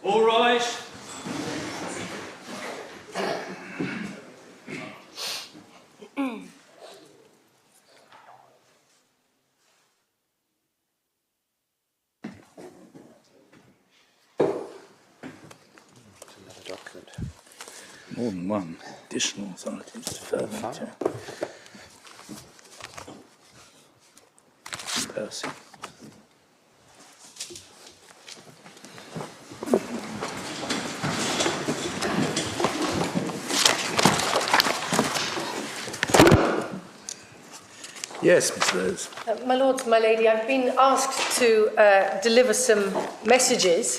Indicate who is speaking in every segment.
Speaker 1: All rise.
Speaker 2: More than one additional authorities further to person. Yes, Miss Rose.
Speaker 3: My lords, my lady, I've been asked to deliver some messages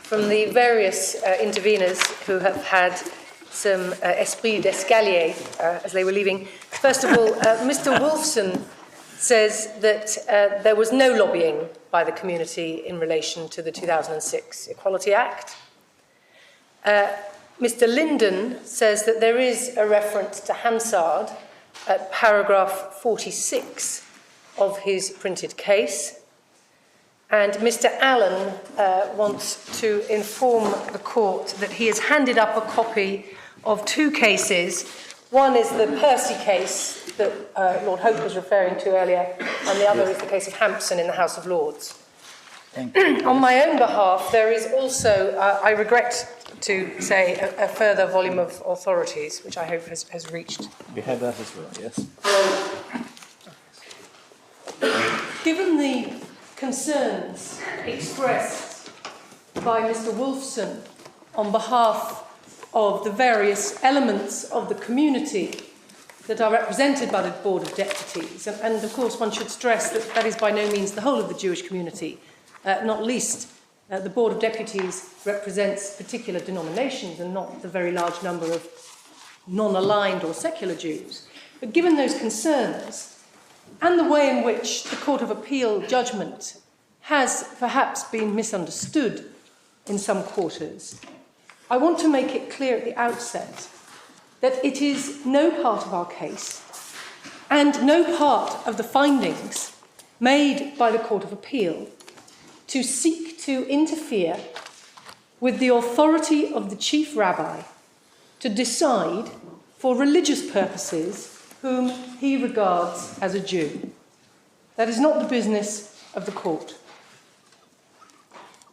Speaker 3: from the various interveners who have had some esprit d'escalier as they were leaving. First of all, Mr. Wolfson says that there was no lobbying by the community in relation to the 2006 Equality Act. Mr. Linden says that there is a reference to Hansard at paragraph 46 of his printed case. And Mr. Allen wants to inform the court that he has handed up a copy of two cases. One is the Percy case that Lord Hope was referring to earlier, and the other is the case of Hampson in the House of Lords. On my own behalf, there is also, I regret to say, a further volume of authorities, which I hope has reached.
Speaker 2: We have that as well, yes.
Speaker 3: Given the concerns expressed by Mr. Wolfson on behalf of the various elements of the community that are represented by the Board of Deputies, and of course one should stress that that is by no means the whole of the Jewish community, not least the Board of Deputies represents particular denominations and not the very large number of non-aligned or secular Jews. But given those concerns and the way in which the Court of Appeal judgment has perhaps been misunderstood in some quarters, I want to make it clear at the outset that it is no part of our case and no part of the findings made by the Court of Appeal to seek to interfere with the authority of the Chief Rabbi to decide for religious purposes whom he regards as a Jew. That is not the business of the court.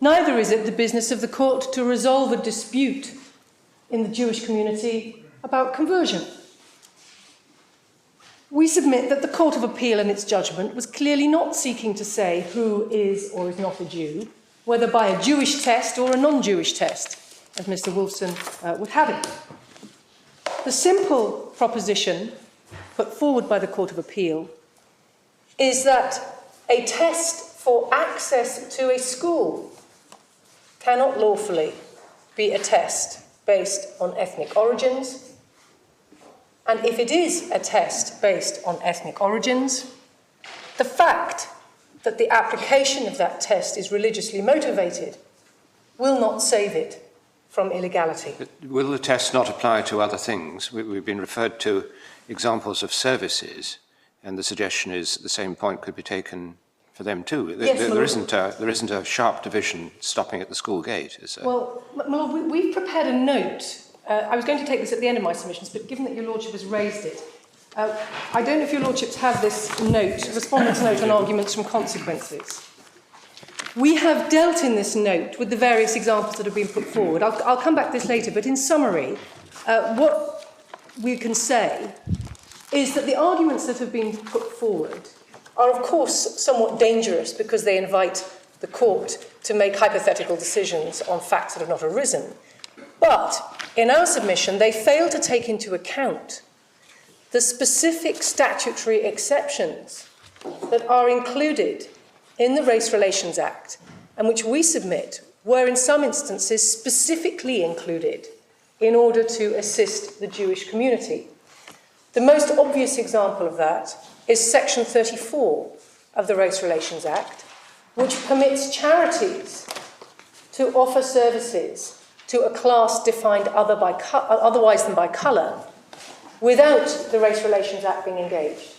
Speaker 3: Neither is it the business of the court to resolve a dispute in the Jewish community about conversion. We submit that the Court of Appeal in its judgment was clearly not seeking to say who is or is not a Jew, whether by a Jewish test or a non-Jewish test, as Mr. Wolfson would have it. The simple proposition put forward by the Court of Appeal is that a test for access to a school cannot lawfully be a test based on ethnic origins. And if it is a test based on ethnic origins, the fact that the application of that test is religiously motivated will not save it from illegality.
Speaker 4: But will the test not apply to other things? We've been referred to examples of services, and the suggestion is the same point could be taken for them too.
Speaker 3: Yes,
Speaker 4: there isn't a sharp division stopping at the school gate, is there?
Speaker 3: Well, my Lord, we've prepared a note. I was going to take this at the end of my submissions, but given that your Lordship has raised it, I don't know if your Lordships have this note, Respondent's note on arguments from consequences. We have dealt in this note with the various examples that have been put forward. I'll come back to this later, but in summary, what we can say is that the arguments that have been put forward are, of course, somewhat dangerous because they invite the court to make hypothetical decisions on facts that have not arisen. But in our submission, they fail to take into account the specific statutory exceptions that are included in the Race Relations Act, and which we submit were in some instances specifically included in order to assist the Jewish community. The most obvious example of that is Section 34 of the Race Relations Act, which permits charities to offer services to a class defined otherwise than by colour, without the Race Relations Act being engaged.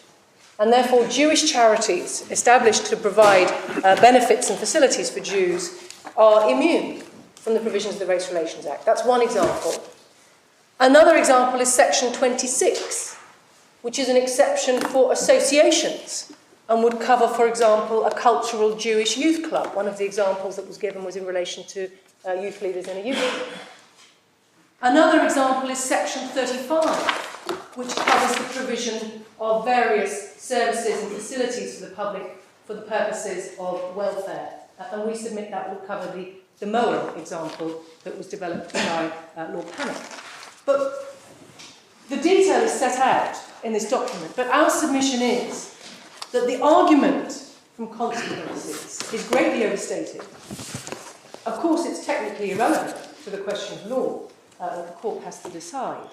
Speaker 3: And therefore, Jewish charities established to provide benefits and facilities for Jews are immune from the provisions of the Race Relations Act. That's one example. Another example is Section 26, which is an exception for associations and would cover, for example, a cultural Jewish youth club. One of the examples that was given was in relation to youth leaders in a youth group. Another example is Section 35, which covers the provision of various services and facilities for the public for the purposes of welfare. And we submit that will cover the Moa example that was developed by Lord Panic. But the detail is set out in this document, but our submission is that the argument from consequences is greatly overstated. Of course, it's technically irrelevant to the question of law that the court has to decide.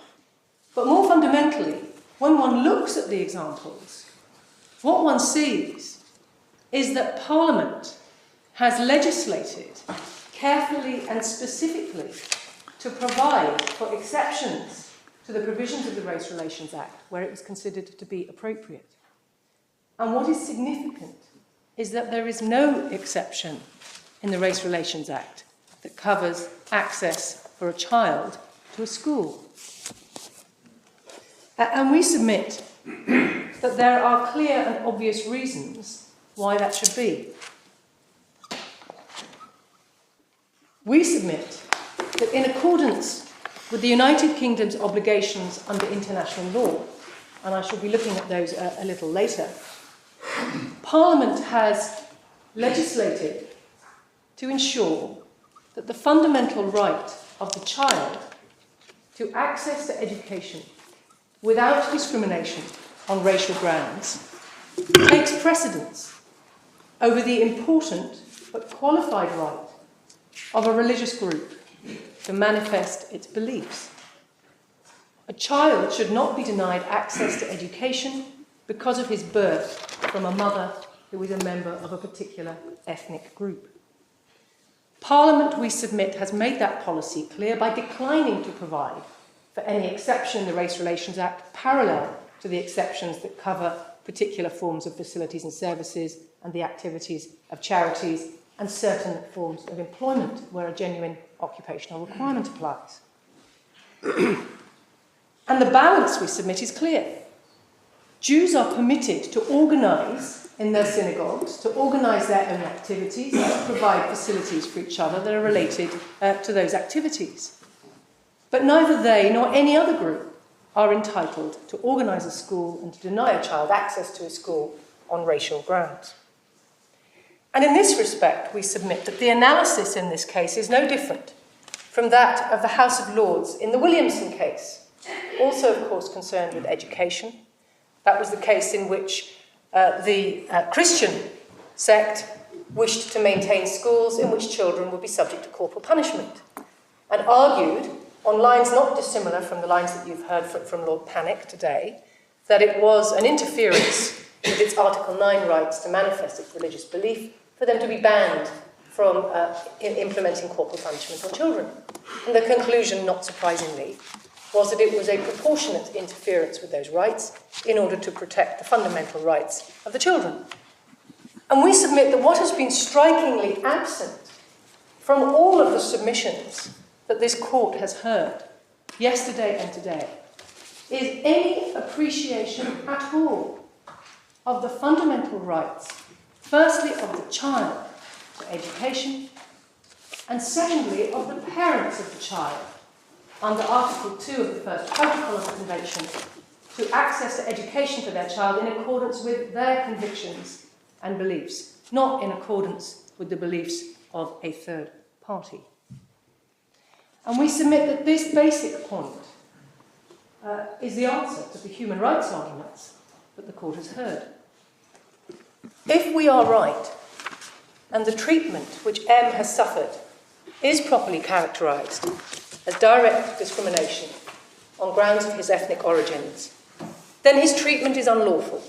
Speaker 3: But more fundamentally, when one looks at the examples, what one sees is that Parliament has legislated carefully and specifically to provide for exceptions to the provisions of the Race Relations Act where it was considered to be appropriate. And what is significant is that there is no exception in the Race Relations Act that covers access for a child to a school. And we submit that there are clear and obvious reasons why that should be. We submit that in accordance with the United Kingdom's obligations under international law, and I shall be looking at those a little later, Parliament has legislated to ensure that the fundamental right of the child to access to education without discrimination on racial grounds takes precedence over the important but qualified right of a religious group to manifest its beliefs. A child should not be denied access to education because of his birth from a mother who is a member of a particular ethnic group. Parliament, we submit, has made that policy clear by declining to provide for any exception in the Race Relations Act parallel to the exceptions that cover particular forms of facilities and services and the activities of charities and certain forms of employment where a genuine occupational requirement applies. And the balance we submit is clear. Jews are permitted to organise in their synagogues, to organise their own activities, to provide facilities for each other that are related to those activities. But neither they nor any other group are entitled to organise a school and to deny a child access to a school on racial grounds. And in this respect, we submit that the analysis in this case is no different from that of the House of Lords in the Williamson case, also, of course, concerned with education. That was the case in which the Christian sect wished to maintain schools in which children would be subject to corporal punishment, and argued, on lines not dissimilar from the lines that you've heard from Lord Panic today, that it was an interference with its Article 9 rights to manifest its religious belief for them to be banned from implementing corporal punishment on children. And the conclusion, not surprisingly, was that it was a proportionate interference with those rights in order to protect the fundamental rights of the children. And we submit that what has been strikingly absent from all of the submissions that this court has heard yesterday and today is any appreciation at all of the fundamental rights, firstly of the child to education, and secondly of the parents of the child under Article 2 of the First Protocol of the Convention to access to education for their child in accordance with their convictions and beliefs, not in accordance with the beliefs of a third party. And we submit that this basic point is the answer to the human rights arguments that the court has heard. If we are right, and the treatment which M has suffered is properly characterised as direct discrimination on grounds of his ethnic origins, then his treatment is unlawful.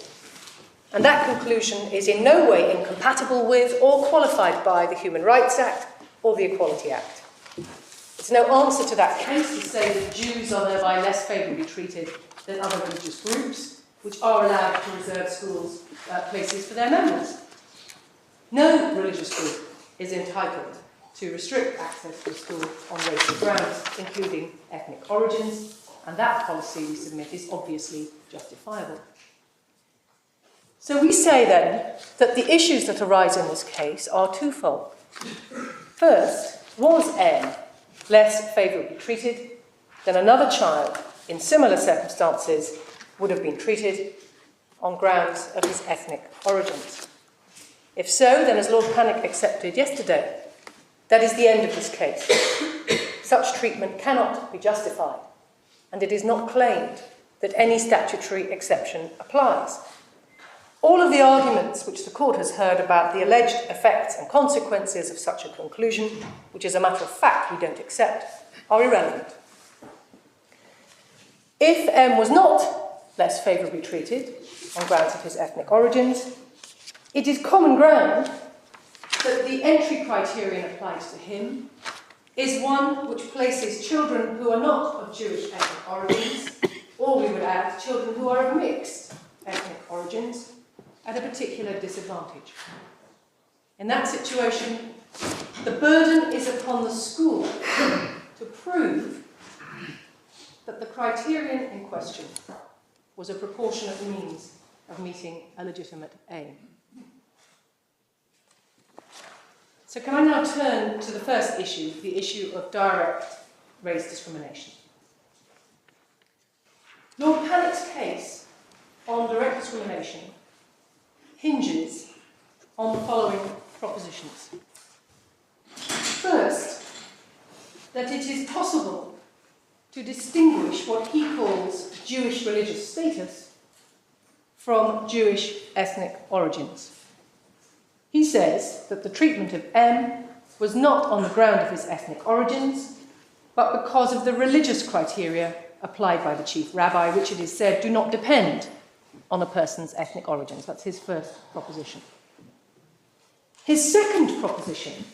Speaker 3: And that conclusion is in no way incompatible with or qualified by the Human Rights Act or the Equality Act. It's no answer to that case to say that Jews are thereby less favourably treated than other religious groups, which are allowed to reserve schools places for their members. No religious group is entitled to restrict access to school on racial grounds, including ethnic origins, and that policy, we submit, is obviously justifiable. So we say then that the issues that arise in this case are twofold. First, was M less favourably treated than another child in similar circumstances would have been treated on grounds of his ethnic origins? If so, then as Lord Pannick accepted yesterday, that is the end of this case. Such treatment cannot be justified, and it is not claimed that any statutory exception applies. All of the arguments which the court has heard about the alleged effects and consequences of such a conclusion, which as a matter of fact we don't accept, are irrelevant. If M was not less favourably treated on grounds of his ethnic origins, it is common ground that the entry criterion applied to him is one which places children who are not of Jewish ethnic origins, or we would add children who are of mixed ethnic origins, at a particular disadvantage. In that situation, the burden is upon the school to prove that the criterion in question was a proportionate means of meeting a legitimate aim. So can I now turn to the first issue, the issue of direct race discrimination? Lord Pannick's case on direct discrimination hinges on the following propositions. First, that it is possible to distinguish what he calls Jewish religious status from Jewish ethnic origins. He says that the treatment of M was not on the ground of his ethnic origins, but because of the religious criteria applied by the Chief Rabbi, which it is said do not depend on a person's ethnic origins. That's his first proposition. His second proposition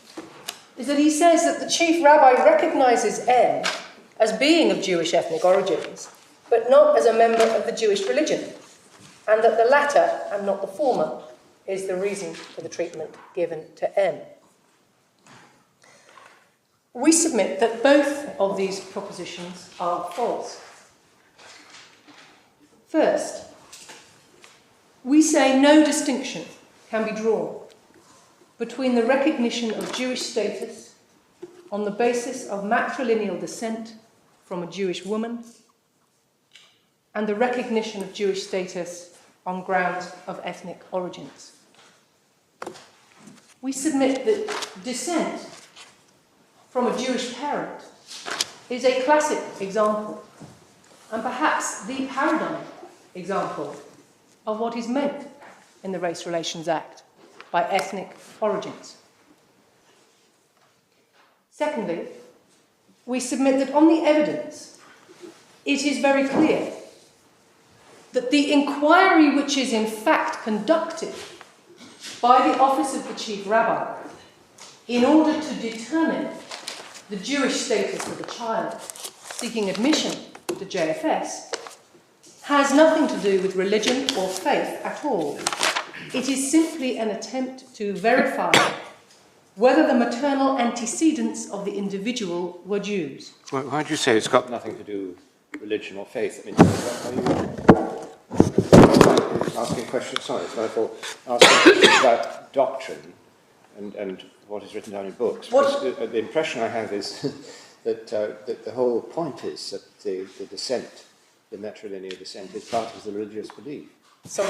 Speaker 3: is that he says that the Chief Rabbi recognises M as being of Jewish ethnic origins, but not as a member of the Jewish religion, and that the latter, and not the former, is the reason for the treatment given to M. We submit that both of these propositions are false. First, we say no distinction can be drawn between the recognition of Jewish status on the basis of matrilineal descent from a Jewish woman and the recognition of Jewish status on grounds of ethnic origins. We submit that descent from a Jewish parent is a classic example, and perhaps the paradigm example, of what is meant in the Race Relations Act by ethnic origins. Secondly, we submit that on the evidence, it is very clear that the inquiry which is in fact conducted by the Office of the Chief Rabbi in order to determine the Jewish status of a child seeking admission to JFS has nothing to do with religion or faith at all. It is simply an attempt to verify whether the maternal antecedents of the individual were Jews.
Speaker 4: Why do you say it's got nothing to do with religion or faith? I mean, are you asking questions? Sorry, it's my fault. Asking questions about doctrine and what is written down in books. The impression I have is that the whole point is that the descent, the matrilineal descent, is part of the religious belief.
Speaker 3: So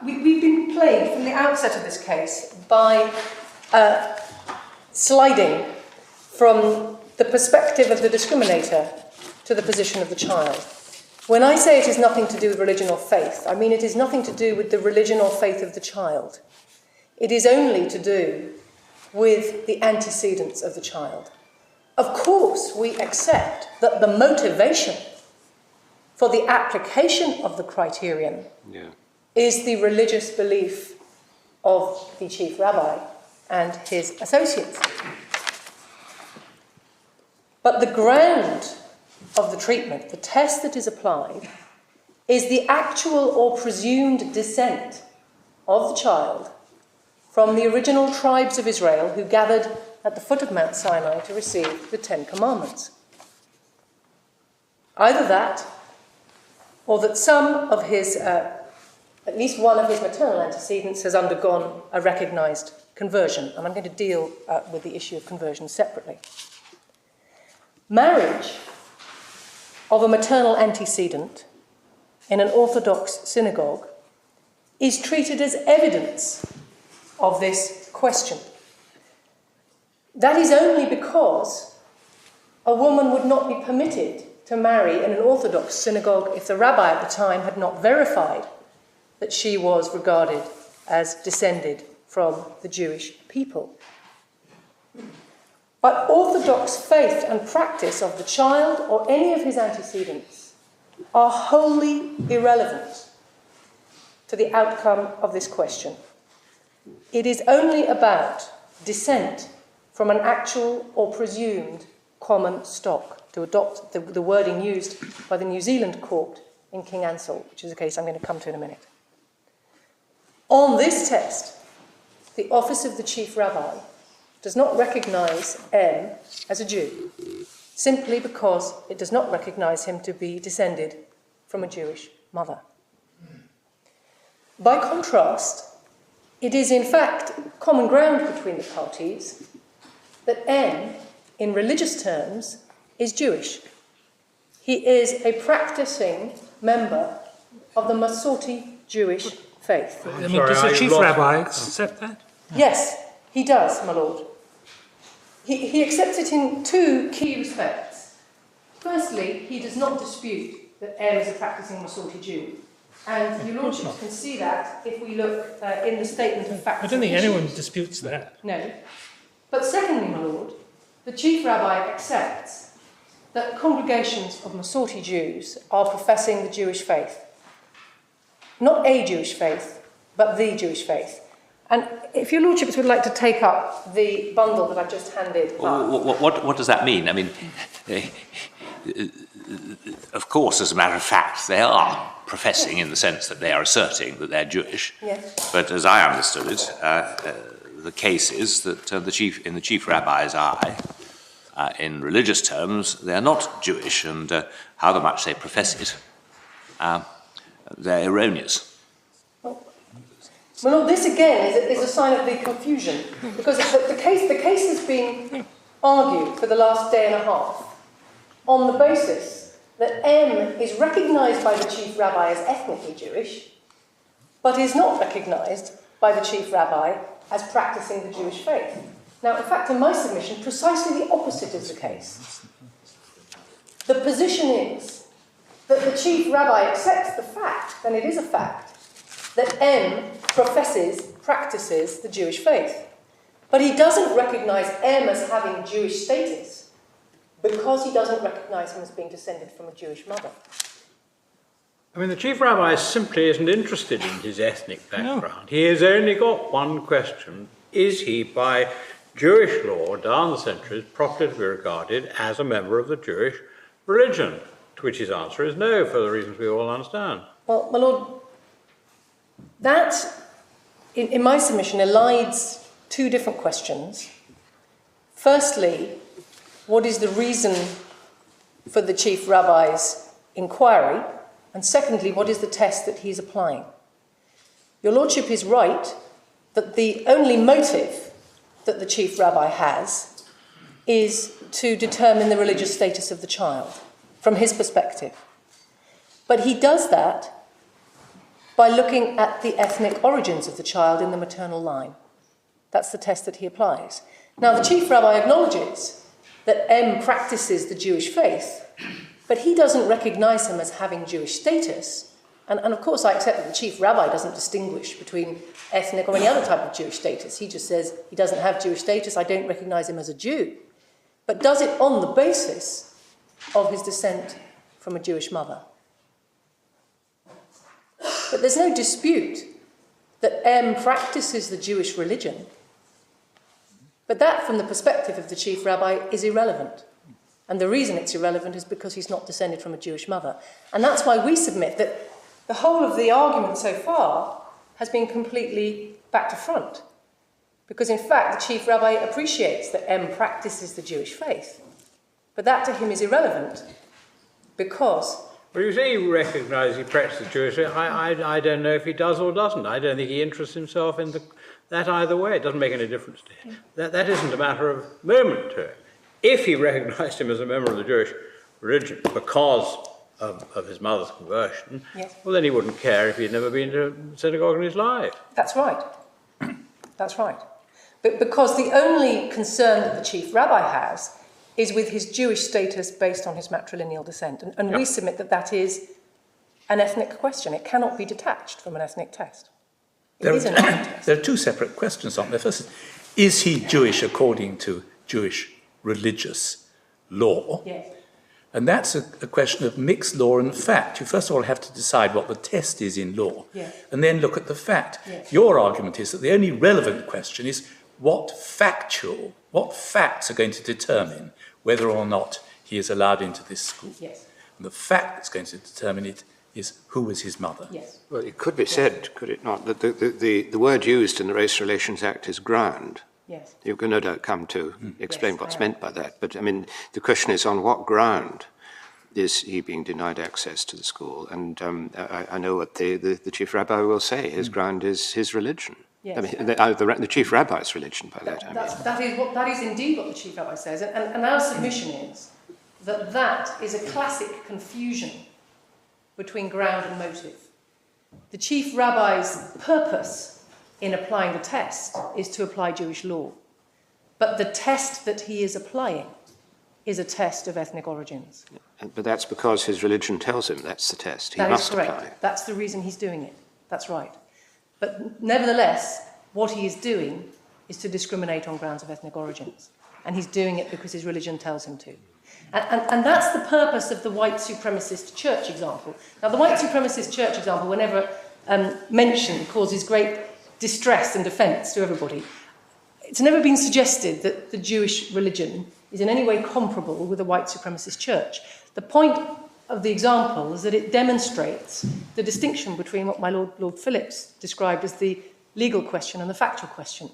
Speaker 3: we've been plagued from the outset of this case by sliding from the perspective of the discriminator to the position of the child. When I say it is nothing to do with religion or faith, I mean it is nothing to do with the religion or faith of the child. It is only to do with the antecedents of the child. Of course, we accept that the motivation for the application of the criterion is the religious belief of the Chief Rabbi and his associates. But the ground of the treatment, the test that is applied, is the actual or presumed descent of the child from the original tribes of Israel who gathered at the foot of Mount Sinai to receive the Ten Commandments. Either that, or that some of his, at least one of his maternal antecedents has undergone a recognised conversion, and I'm going to deal with the issue of conversion separately. Marriage of a maternal antecedent in an Orthodox synagogue is treated as evidence of this question. That is only because a woman would not be permitted to marry in an Orthodox synagogue if the rabbi at the time had not verified that she was regarded as descended from the Jewish people. But Orthodox faith and practice of the child or any of his antecedents are wholly irrelevant to the outcome of this question. It is only about descent from an actual or presumed common stock, to adopt the wording used by the New Zealand court in King Ansell, which is a case I'm going to come to in a minute. On this test, the office of the Chief Rabbi does not recognise M as a Jew, simply because it does not recognise him to be descended from a Jewish mother. By contrast, it is in fact common ground between the parties that M, in religious terms, is Jewish. He is a practicing member of the Masorti Jewish faith.
Speaker 1: I mean, does the Chief Rabbi accept that?
Speaker 3: Yes, he does, my lord. He accepts it in two key respects. Firstly, he does not dispute that M is a practicing Masorti Jew. And your lordships can see that if we look in the statement of facts.
Speaker 1: I don't think anyone disputes that.
Speaker 3: No. But secondly, my lord, the Chief Rabbi accepts that congregations of Masorti Jews are professing the Jewish faith. Not a Jewish faith, but the Jewish faith. And if your lordships would like to take up the bundle that I've just handed up.
Speaker 5: What does that mean? I mean, of course, as a matter of fact, they are professing in the sense that they are asserting that they're Jewish.
Speaker 3: Yes.
Speaker 5: But as I understood it, the case is that in the Chief Rabbi's eye, in religious terms, they are not Jewish, and however much they profess it, they're erroneous.
Speaker 3: Well, this again is a sign of the confusion, because the case has been argued for the last day and a half on the basis that M is recognised by the Chief Rabbi as ethnically Jewish, but is not recognised by the Chief Rabbi as practicing the Jewish faith. Now, in fact, in my submission, precisely the opposite is the case. The position is that the Chief Rabbi accepts the fact, and it is a fact, that M practices the Jewish faith. But he doesn't recognise M as having Jewish status because he doesn't recognise him as being descended from a Jewish mother.
Speaker 6: I mean, the Chief Rabbi simply isn't interested in his ethnic background. No. He has only got one question. Is he, by Jewish law down the centuries, properly to be regarded as a member of the Jewish religion? To which his answer is no, for the reasons we all understand.
Speaker 3: Well, my lord, that, in my submission, elides two different questions. Firstly, what is the reason for the Chief Rabbi's inquiry? And secondly, what is the test that he's applying? Your lordship is right that the only motive that the Chief Rabbi has is to determine the religious status of the child, from his perspective. But he does that by looking at the ethnic origins of the child in the maternal line. That's the test that he applies. Now, the Chief Rabbi acknowledges that M practices the Jewish faith, but he doesn't recognise him as having Jewish status. And of course, I accept that the Chief Rabbi doesn't distinguish between ethnic or any other type of Jewish status. He just says he doesn't have Jewish status, I don't recognise him as a Jew. But does it on the basis of his descent from a Jewish mother. But there's no dispute that M practices the Jewish religion. But that, from the perspective of the Chief Rabbi, is irrelevant. And the reason it's irrelevant is because he's not descended from a Jewish mother. And that's why we submit that the whole of the argument so far has been completely back to front. Because in fact, the Chief Rabbi appreciates that M practices the Jewish faith. But that to him is irrelevant because...
Speaker 6: Well, you say you recognise he practices Jewish faith. I don't know if he does or doesn't. I don't think he interests himself in that either way. It doesn't make any difference to him. That isn't a matter of moment to him. If he recognised him as a member of the Jewish religion because of his mother's conversion,
Speaker 3: yes,
Speaker 6: well, then he wouldn't care if he'd never been to a synagogue in his life.
Speaker 3: That's right. That's right. But because the only concern that the Chief Rabbi has is with his Jewish status based on his matrilineal descent. And we submit that that is an ethnic question. It cannot be detached from an ethnic test. It is an ethnic test.
Speaker 2: There are two separate questions on there. First, is he Jewish according to Jewish religious law?
Speaker 3: Yes.
Speaker 2: And that's a question of mixed law and fact. You first of all have to decide what the test is in law,
Speaker 3: yes,
Speaker 2: and then look at the fact.
Speaker 3: Yes.
Speaker 2: Your argument is that the only relevant question is what facts are going to determine whether or not he is allowed into this school.
Speaker 3: Yes.
Speaker 2: And the fact that's going to determine it is who was his mother.
Speaker 3: Yes.
Speaker 4: Well, it could be said, could it not, that the word used in the Race Relations Act is ground.
Speaker 3: Yes.
Speaker 4: You can no doubt come to explain
Speaker 3: Yes,
Speaker 4: what's
Speaker 3: I
Speaker 4: meant by that. But, I mean, the question is on what ground is he being denied access to the school? And I know what the Chief Rabbi will say. His ground is his religion.
Speaker 3: Yes.
Speaker 4: I mean, the Chief Rabbi's religion, by that I mean.
Speaker 3: That is indeed what the Chief Rabbi says. And our submission is that that is a classic confusion between ground and motive. The Chief Rabbi's purpose in applying the test is to apply Jewish law. But the test that he is applying is a test of ethnic origins.
Speaker 4: But that's because his religion tells him that's the test. He
Speaker 3: That
Speaker 4: must
Speaker 3: is correct.
Speaker 4: apply.
Speaker 3: That's the reason he's doing it. That's right. But nevertheless, what he is doing is to discriminate on grounds of ethnic origins. And he's doing it because his religion tells him to. And that's the purpose of the white supremacist church example. Now, the white supremacist church example, whenever mentioned, causes great distress and offence to everybody. It's never been suggested that the Jewish religion is in any way comparable with a white supremacist church. The point of the example is that it demonstrates the distinction between what my Lord Phillips described as the legal question and the factual question.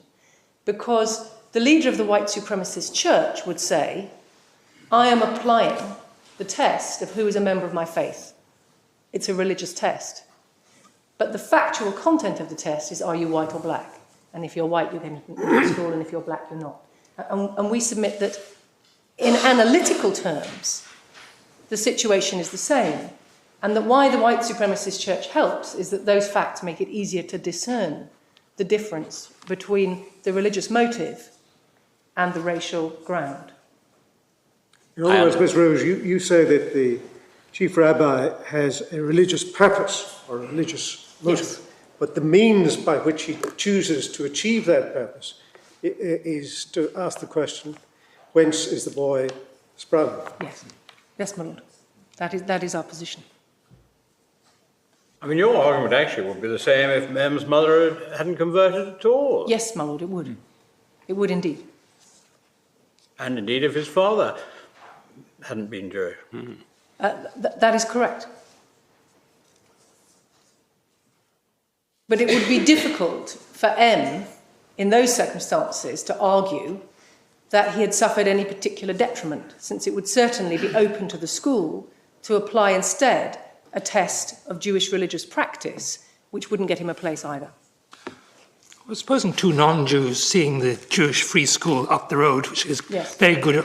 Speaker 3: Because the leader of the white supremacist church would say, I am applying the test of who is a member of my faith. It's a religious test. But the factual content of the test is, are you white or black? And if you're white, you're going to school, and if you're black, you're not. And we submit that in analytical terms, the situation is the same. And that why the white supremacist church helps is that those facts make it easier to discern the difference between the religious motive and the racial ground.
Speaker 7: In other words, Ms. Rose, you say that the Chief Rabbi has a religious purpose or a religious motive,
Speaker 3: Yes.
Speaker 7: but the means by which he chooses to achieve that purpose is to ask the question, whence is the boy sprung?
Speaker 3: Yes. Yes, my Lord. That is our position.
Speaker 6: I mean, your argument actually would be the same if Mem's mother hadn't converted at all.
Speaker 3: Yes, my Lord, it would. It would indeed.
Speaker 6: And indeed if his father hadn't been Jewish.
Speaker 3: That is correct. But it would be difficult for M, in those circumstances, to argue that he had suffered any particular detriment, since it would certainly be open to the school to apply instead a test of Jewish religious practice, which wouldn't get him a place either.
Speaker 1: Well, supposing two non-Jews seeing the Jewish free school up the road, which is
Speaker 3: Yes.
Speaker 1: very good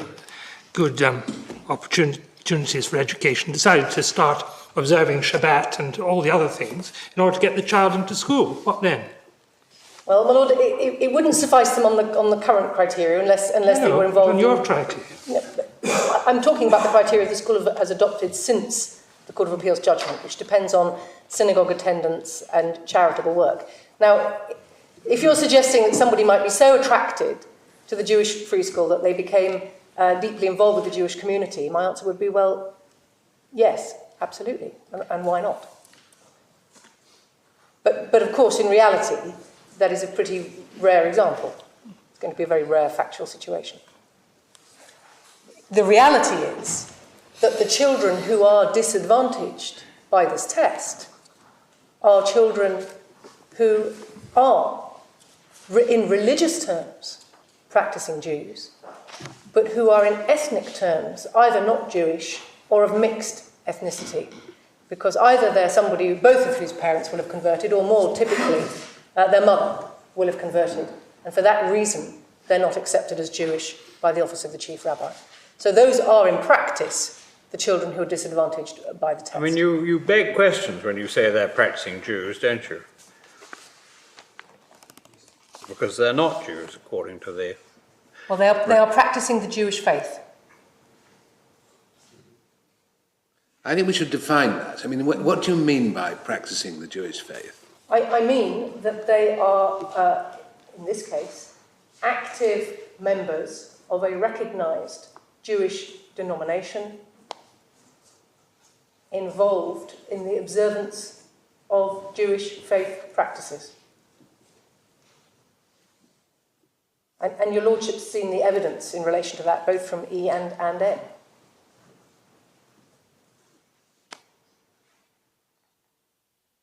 Speaker 1: opportunities for education, decided to start observing Shabbat and all the other things in order to get the child into school. What then?
Speaker 3: Well, my Lord, it wouldn't suffice them on the current criteria unless they were involved
Speaker 1: on your criteria.
Speaker 3: I'm talking about the criteria the school has adopted since the Court of Appeal's judgment, which depends on synagogue attendance and charitable work. Now, if you're suggesting that somebody might be so attracted to the Jewish free school that they became deeply involved with the Jewish community, my answer would be, well, yes, absolutely, and why not? But of course, in reality, that is a pretty rare example. It's going to be a very rare factual situation. The reality is that the children who are disadvantaged by this test are children who are in religious terms practicing Jews, but who are in ethnic terms either not Jewish or of mixed ethnicity, because either they're somebody, both of whose parents will have converted, or more typically, their mother will have converted. And for that reason, they're not accepted as Jewish by the office of the Chief Rabbi. So those are, in practice, the children who are disadvantaged by the test.
Speaker 6: I mean, you beg questions when you say they're practicing Jews, don't you? Because they're not Jews, according to the...
Speaker 3: Well, they are practicing the Jewish faith.
Speaker 8: I think we should define that. I mean, what do you mean by practicing the Jewish faith?
Speaker 3: I mean that they are, in this case, active members of a recognised Jewish denomination involved in the observance of Jewish faith practices. And your Lordship's seen the evidence in relation to that, both from E and N.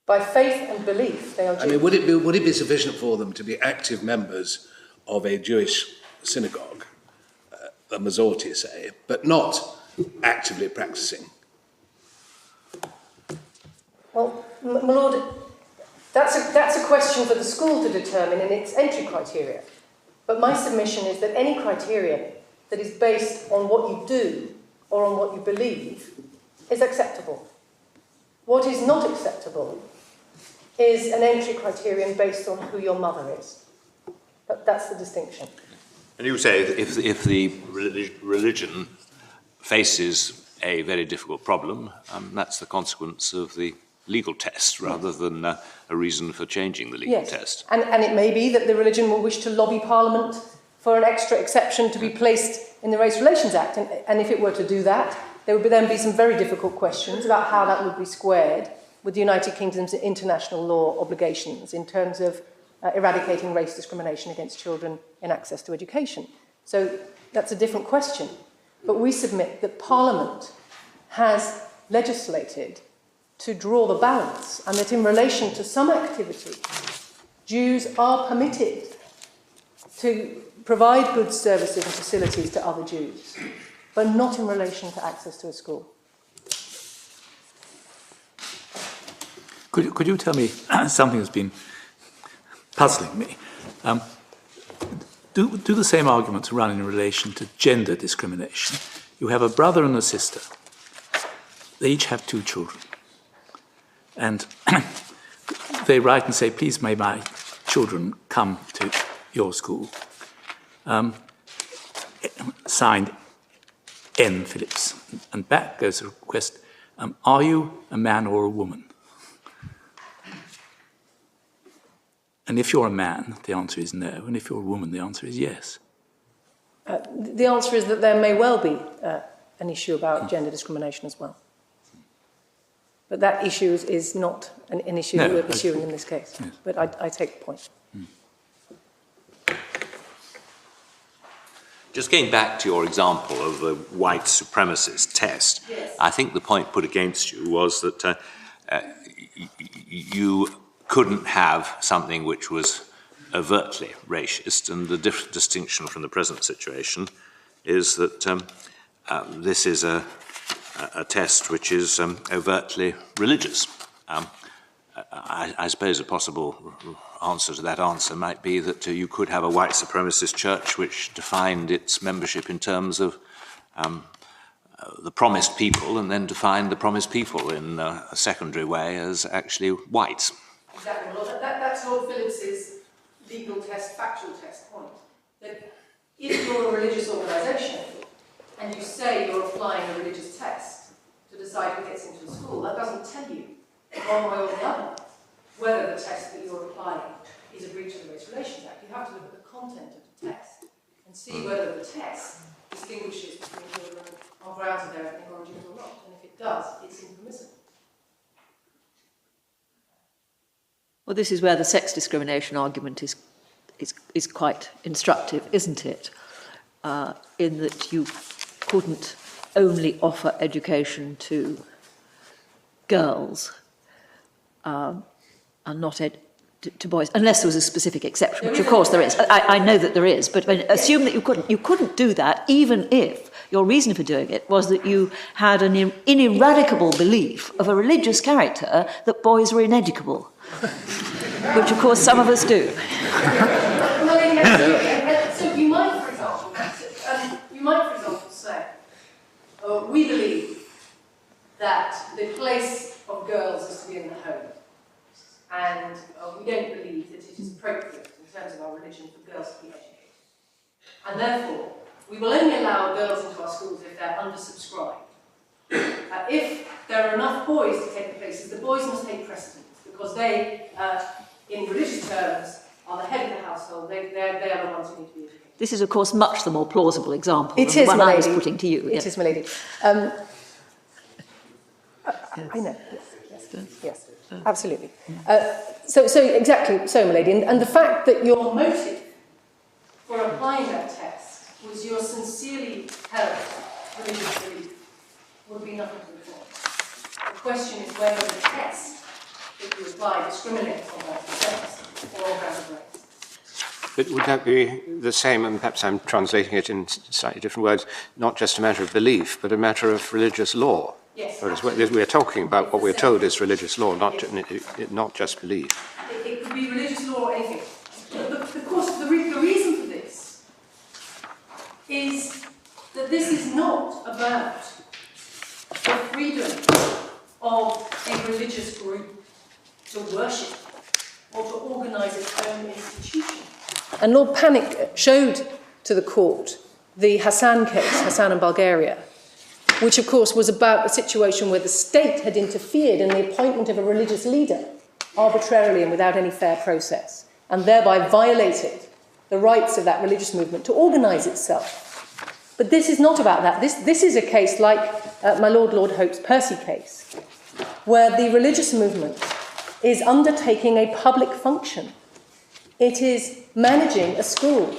Speaker 3: By faith and belief, they are Jews.
Speaker 8: I mean, would it be sufficient for them to be active members of a Jewish synagogue, a Masorti, say, but not actively practicing?
Speaker 3: Well, my Lord, that's a question for the school to determine in its entry criteria. But my submission is that any criterion that is based on what you do or on what you believe is acceptable. What is not acceptable is an entry criterion based on who your mother is. That's the distinction.
Speaker 5: And you say that if the religion faces a very difficult problem, that's the consequence of the legal test rather than a reason for changing the legal test.
Speaker 3: And it may be that the religion will wish to lobby Parliament for an extra exception to be placed in the Race Relations Act. And if it were to do that, there would then be some very difficult questions about how that would be squared with the United Kingdom's international law obligations in terms of eradicating race discrimination against children in access to education. So that's a different question. But we submit that Parliament has legislated to draw the balance, and that in relation to some activity, Jews are permitted to provide goods, services and facilities to other Jews, but not in relation to access to a school.
Speaker 2: Could you tell me something that's been puzzling me? Do the same arguments run in relation to gender discrimination? You have a brother and a sister. They each have 2 children. And they write and say, please may my children come to your school. Signed N. Phillips. And back goes a request, are you a man or a woman? And if you're a man, the answer is no. And if you're a woman, the answer is yes.
Speaker 3: The answer is that there may well be an issue about gender discrimination as well. But that issue is not an issue that we're pursuing in this case. Yes. But I take the point.
Speaker 5: Just getting back to your example of the white supremacist test, yes. I think the point put against you was that you couldn't have something which was overtly racist, and the distinction from the present situation is that this is a test which is overtly religious. I suppose a possible answer to that answer might be that you could have a white supremacist church which defined its membership in terms of the promised people, and then defined the promised people in a secondary way as actually whites.
Speaker 3: Exactly. Well, that's Lord Phillips's legal test, factual test point. That if you're a religious organisation and you say you're applying a religious test to decide who gets into a school, that doesn't tell you, one way or the other, whether the test that you're applying is a breach of the Race Relations Act. You have to look at the content of the test and see whether the test distinguishes between children on grounds of their ethnic origins or not. And if it does, it's impermissible.
Speaker 9: Well, this is where the sex discrimination argument is quite instructive, isn't it? In that you couldn't only offer education to girls and not to boys, unless there was a specific exception, which of course there is. I know that there is, but assume that you couldn't do that even if your reason for doing it was that you had an ineradicable belief of a religious character that boys were ineducable, which of course some of us do.
Speaker 3: So you might, for example, say, we believe that the place of girls is to be in the home. And we don't believe that it is appropriate in terms of our religion for girls to be educated. And therefore, we will only allow girls into our schools if they're undersubscribed. If there are enough boys to take the places, the boys must take precedence, because they, in religious terms, are the head of the household. They are the ones who need to be educated.
Speaker 9: This is, of course, much the more plausible example
Speaker 3: It
Speaker 9: than
Speaker 3: is,
Speaker 9: the one
Speaker 3: my
Speaker 9: I was
Speaker 3: lady.
Speaker 9: putting to you.
Speaker 3: It
Speaker 9: Yes.
Speaker 3: is, my lady. I know. Yes. Absolutely. So exactly so, my lady. And the fact that your motive for applying that test was your sincerely held religious belief would be nothing to the point. The question is whether the test that you apply discriminates on that sex or on grounds of race.
Speaker 4: But would that be the same, and perhaps I'm translating it in slightly different words, not just a matter of belief, but a matter of religious law?
Speaker 3: Yes.
Speaker 4: Whereas we're talking about what we're told is religious law, not just belief.
Speaker 3: It could be religious law or anything. Of course, the reason for this is that this is not about the freedom of a religious group to worship or to organise its own institution. And Lord Panic showed to the court the Hassan case, Hassan in Bulgaria, which of course was about a situation where the state had interfered in the appointment of a religious leader arbitrarily and without any fair process, and thereby violated the rights of that religious movement to organise itself. But this is not about that. This is a case like my Lord Hope's Percy case, where the religious movement is undertaking a public function. It is managing a school.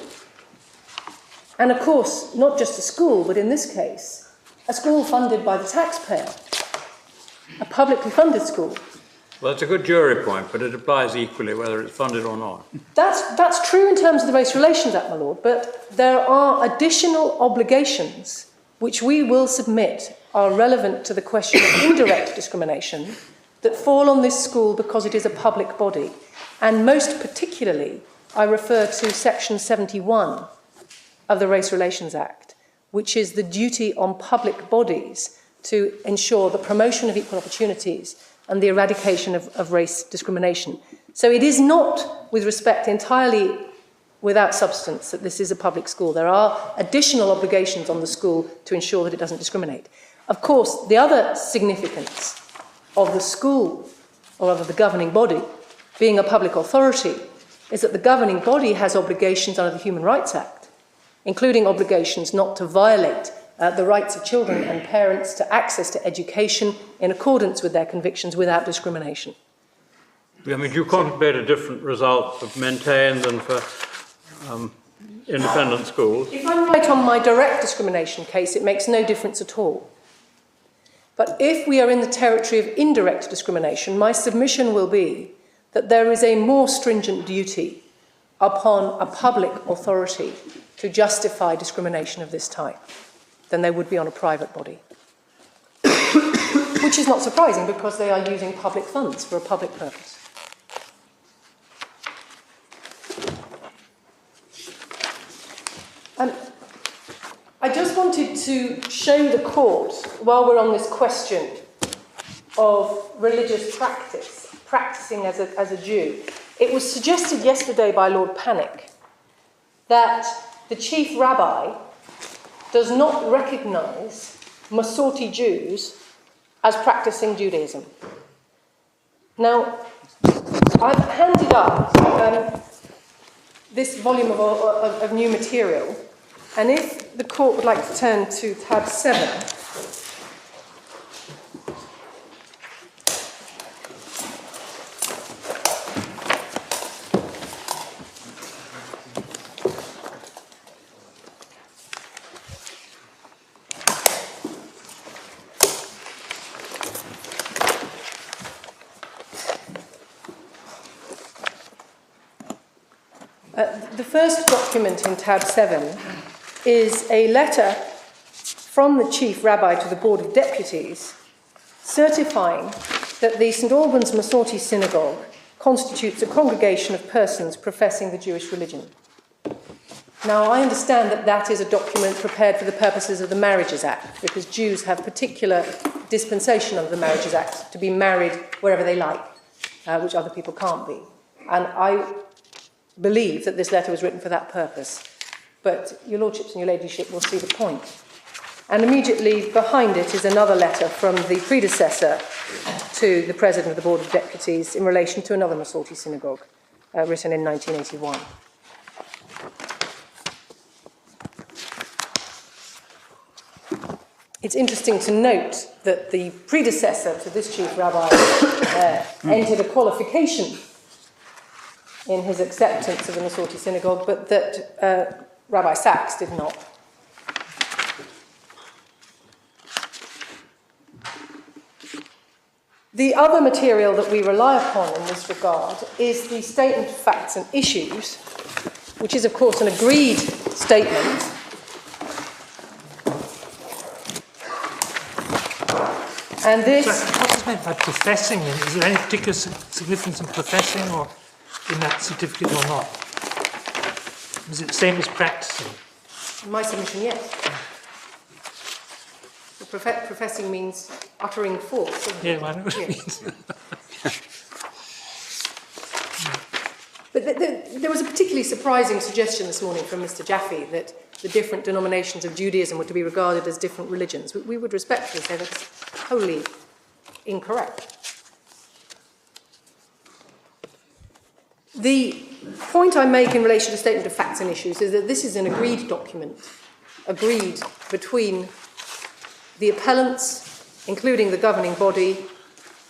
Speaker 3: And of course, not just a school, but in this case, a school funded by the taxpayer, a publicly funded school.
Speaker 6: Well, it's a good jury point, but it applies equally whether it's funded or not.
Speaker 3: That's true in terms of the Race Relations Act, my lord, but there are additional obligations which we will submit are relevant to the question of indirect discrimination that fall on this school because it is a public body. And most particularly, I refer to Section 71 of the Race Relations Act, which is the duty on public bodies to ensure the promotion of equal opportunities and the eradication of race discrimination. So it is not, with respect, entirely without substance that this is a public school. There are additional obligations on the school to ensure that it doesn't discriminate. Of course, the other significance of the school, or of the governing body, being a public authority, is that the governing body has obligations under the Human Rights Act, including obligations not to violate the rights of children and parents to access to education in accordance with their convictions without discrimination.
Speaker 6: I mean, do you contemplate a different result for maintained than for independent schools?
Speaker 3: If I'm right on my direct discrimination case, it makes no difference at all. But if we are in the territory of indirect discrimination, my submission will be that there is a more stringent duty upon a public authority to justify discrimination of this type than there would be on a private body. Which is not surprising because they are using public funds for a public purpose. I just wanted to show the court, while we're on this question of religious practice, practicing as a Jew, it was suggested yesterday by Lord Panic that the Chief Rabbi does not recognise Masorti Jews as practicing Judaism. Now, I've handed up this volume of new material, and if the court would like to turn to tab 7, The first document in tab 7 is a letter from the Chief Rabbi to the Board of Deputies certifying that the St Albans Masorti Synagogue constitutes a congregation of persons professing the Jewish religion. Now, I understand that that is a document prepared for the purposes of the Marriages Act, because Jews have particular dispensation under the Marriages Act to be married wherever they like, which other people can't be. And I believe that this letter was written for that purpose. But your lordships and your ladyship will see the point. And immediately behind it is another letter from the predecessor to the President of the Board of Deputies in relation to another Masorti synagogue, written in 1981. It's interesting to note that the predecessor to this Chief Rabbi entered a qualification in his acceptance of the Masorti synagogue, but that Rabbi Sachs did not. The other material that we rely upon in this regard is the Statement of Facts and Issues, which is, of course, an agreed statement. And this...
Speaker 1: So what is meant by professing? Is there any particular significance in professing or in that certificate or not? Is it the same as practicing?
Speaker 3: In my submission, yes. Professing means uttering forth.
Speaker 1: Yeah, I know what it means.
Speaker 3: But there was a particularly surprising suggestion this morning from Mr. Jaffe that the different denominations of Judaism were to be regarded as different religions. We would respectfully say that's wholly incorrect. The point I make in relation to Statement of Facts and Issues is that this is an agreed document, agreed between the appellants, including the governing body,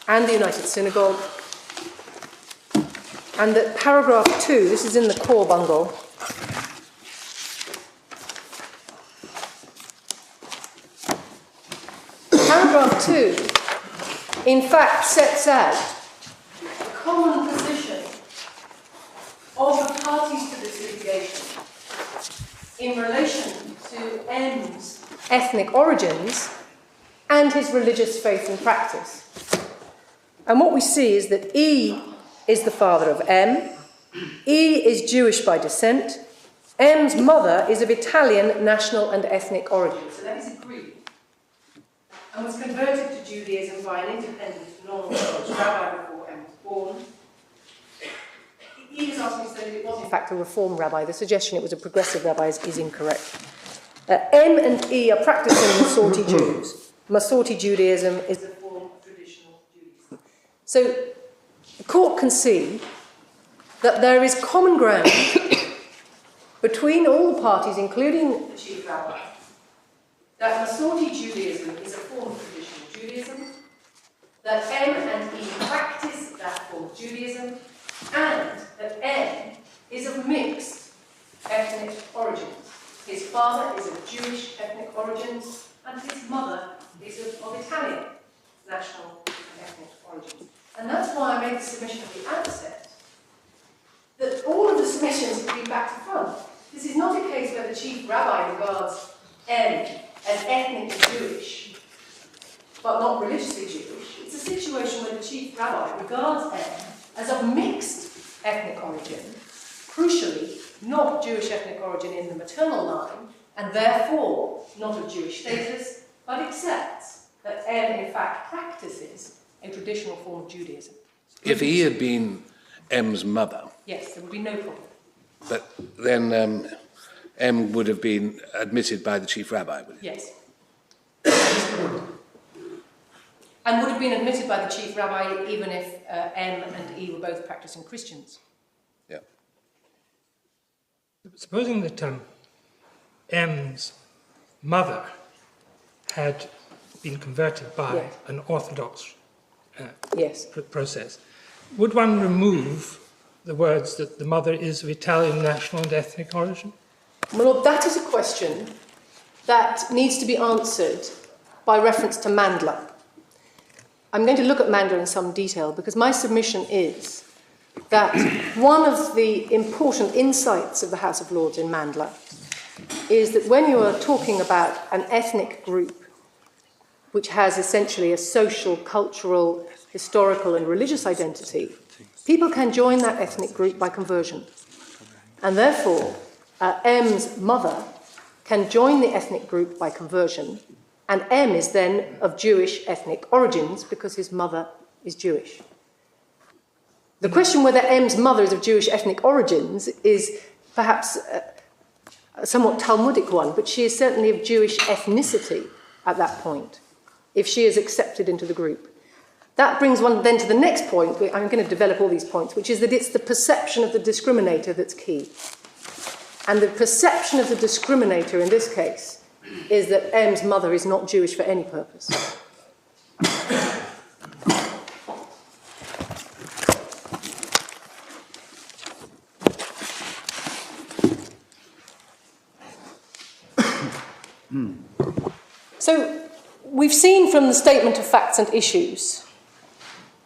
Speaker 3: and the United Synagogue, and that paragraph 2, this is in the core bundle, paragraph 2, in fact, sets out the common position of the parties to this litigation in relation to M's ethnic origins and his religious faith and practice. And what we see is that E is the father of M, E is Jewish by descent, M's mother is of Italian national and ethnic origin. So that is agreed. And was converted to Judaism by an independent non-Orthodox rabbi before M was born. E is asking so that it was in fact a reform rabbi. The suggestion it was a progressive rabbi is incorrect. M and E are practicing Masorti Jews. Masorti Judaism is the form of traditional Judaism. So the court can see that there is common ground between all the parties, including the Chief Rabbi, that Masorti Judaism is a form of traditional Judaism, that M and E practice that form of Judaism, and that M is of mixed ethnic origins. His father is of Jewish ethnic origins, and his mother is of Italian national and ethnic origins. And that's why I made the submission at the outset that all of the submissions have been back to front. This is not a case where the Chief Rabbi regards M as ethnically Jewish, but not religiously Jewish. It's a situation where the Chief Rabbi regards M as of mixed ethnic origin, crucially, not Jewish ethnic origin in the maternal line, and therefore not of Jewish status, but accepts that M in fact practices a traditional form of Judaism.
Speaker 8: If E had been M's mother,
Speaker 3: yes, there would be no problem.
Speaker 8: but then M would have been admitted by the Chief Rabbi, would it?
Speaker 3: Yes. And would have been admitted by the Chief Rabbi even if M and E were both practicing Christians.
Speaker 8: Yeah.
Speaker 1: Supposing that M's mother had been converted by
Speaker 3: Yes.
Speaker 1: an Orthodox
Speaker 3: Yes.
Speaker 1: process, would one remove the words that the mother is of Italian national and ethnic origin?
Speaker 3: Well, Lord, that is a question that needs to be answered by reference to Mandler. I'm going to look at Mandler in some detail because my submission is that one of the important insights of the House of Lords in Mandler is that when you are talking about an ethnic group which has essentially a social, cultural, historical and religious identity, people can join that ethnic group by conversion. And therefore, M's mother can join the ethnic group by conversion, and M is then of Jewish ethnic origins because his mother is Jewish. The question whether M's mother is of Jewish ethnic origins is perhaps a somewhat Talmudic one, but she is certainly of Jewish ethnicity at that point, if she is accepted into the group. That brings one then to the next point. I'm going to develop all these points, which is that it's the perception of the discriminator that's key. And the perception of the discriminator in this case is that M's mother is not Jewish for any purpose. So we've seen from the statement of facts and issues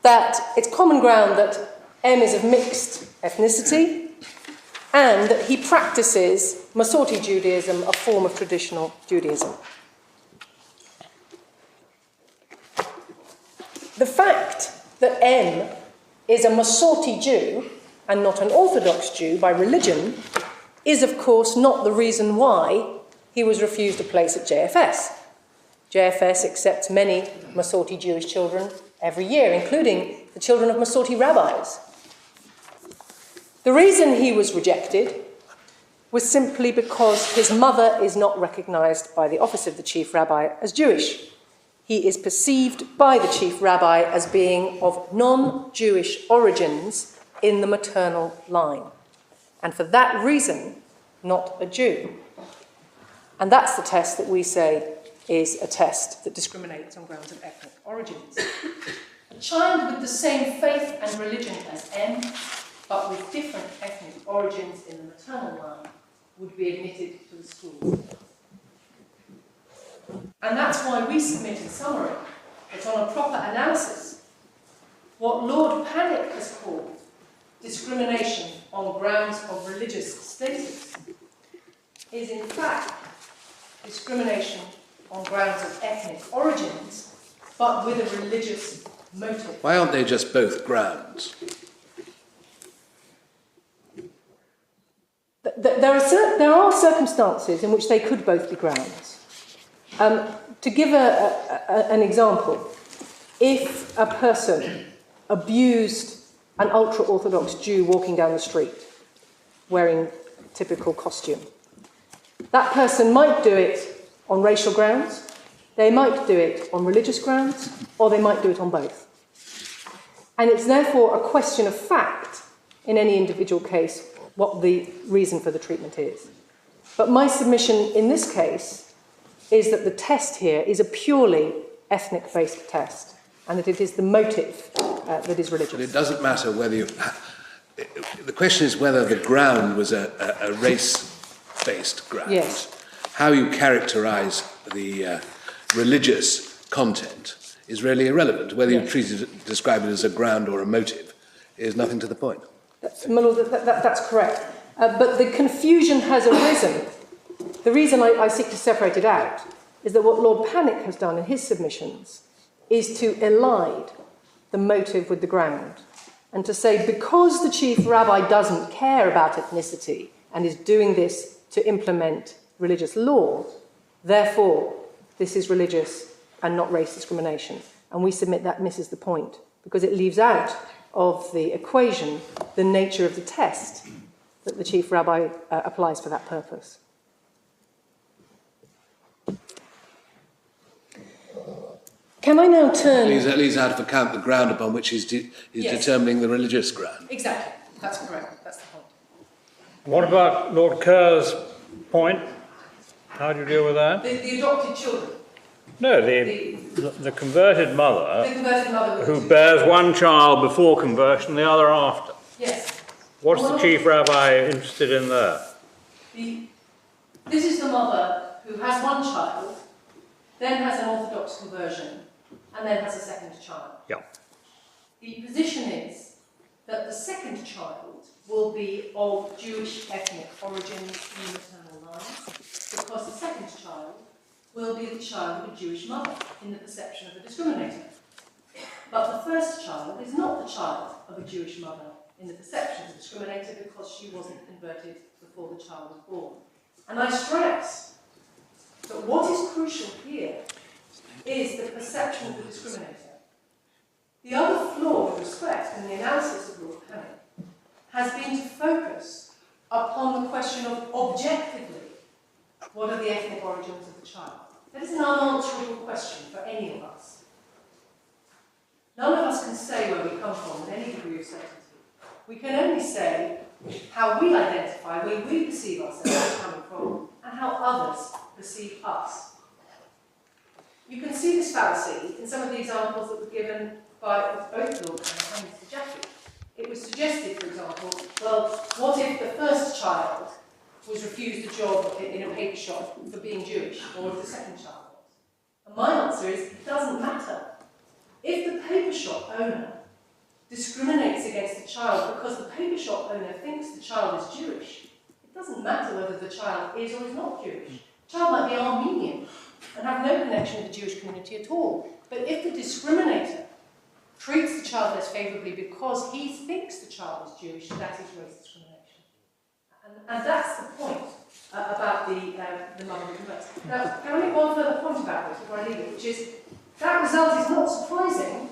Speaker 3: that it's common ground that M is of mixed ethnicity and that he practices Masorti Judaism, a form of traditional Judaism. The fact that M is a Masorti Jew and not an Orthodox Jew by religion is, of course, not the reason why he was refused a place at JFS. JFS accepts many Masorti Jewish children every year, including the children of Masorti rabbis. The reason he was rejected was simply because his mother is not recognized by the office of the Chief Rabbi as Jewish. He is perceived by the Chief Rabbi as being of non-Jewish origins in the maternal line, and for that reason, not a Jew. And that's the test that we say is a test that discriminates on grounds of ethnic origins. A child with the same faith and religion as M, but with different ethnic origins in the maternal line, would be admitted to the school. And that's why we submit in summary that on a proper analysis, what Lord Panic has called discrimination on grounds of religious status is in fact discrimination on grounds of ethnic origins, but with a religious motive.
Speaker 8: Why aren't they just both grounds?
Speaker 3: There are circumstances in which they could both be grounds. To give an example, if a person abused an ultra-Orthodox Jew walking down the street wearing typical costume, that person might do it on racial grounds, they might do it on religious grounds, or they might do it on both. And it's therefore a question of fact in any individual case what the reason for the treatment is. But my submission in this case is that the test here is a purely ethnic-based test, and that it is the motive that is religious.
Speaker 8: But it doesn't matter whether you... The question is whether the ground was a race-based ground.
Speaker 3: Yes.
Speaker 8: How you characterise the religious content is really irrelevant. Whether
Speaker 3: Yes.
Speaker 8: you describe it as a ground or a motive is nothing to the point.
Speaker 3: My Lord, that's correct. But the confusion has arisen. The reason I seek to separate it out is that what Lord Panic has done in his submissions is to elide the motive with the ground and to say because the Chief Rabbi doesn't care about ethnicity and is doing this to implement religious law, therefore this is religious and not race discrimination. And we submit that misses the point because it leaves out of the equation the nature of the test that the Chief Rabbi applies for that purpose. Can I now turn...
Speaker 8: It leaves out of account the ground upon which he's
Speaker 3: Yes.
Speaker 8: determining the religious ground.
Speaker 3: Exactly, that's correct, that's the point.
Speaker 6: What about Lord Kerr's point? How do you deal with that?
Speaker 3: The adopted children.
Speaker 6: No, the converted mother
Speaker 3: The converted mother.
Speaker 6: who bears one child before conversion, the other after.
Speaker 3: Yes.
Speaker 6: What's the Chief Rabbi interested in there?
Speaker 3: This is the mother who has one child, then has an Orthodox conversion, and then has a second child.
Speaker 6: Yeah.
Speaker 3: The position is that the second child will be of Jewish ethnic origins in maternal lines, because the second child will be the child of a Jewish mother in the perception of the discriminator. But the first child is not the child of a Jewish mother in the perception of the discriminator because she wasn't converted before the child was born. And I stress that what is crucial here is the perception of the discriminator. The other flaw with respect in the analysis of Lord Canning has been to focus upon the question of objectively, what are the ethnic origins of the child? That is an unanswerable question for any of us. None of us can say where we come from with any degree of certainty. We can only say how we identify, where we perceive ourselves as coming from, and how others perceive us. You can see this fallacy in some of the examples that were given by both Lord Canning and Mr. Jaffe. It was suggested, for example, well, what if the first child was refused a job in a paper shop for being Jewish, or if the second child was? And my answer is, it doesn't matter. If the paper shop owner discriminates against the child because the paper shop owner thinks the child is Jewish, it doesn't matter whether the child is or is not Jewish. The child might be Armenian and have no connection with the Jewish community at all. But if the discriminator treats the child less favourably because he thinks the child is Jewish, that is race discrimination. And that's the point about the mother who converts. Now, can I make one further point about this before I leave it, which is that result is not surprising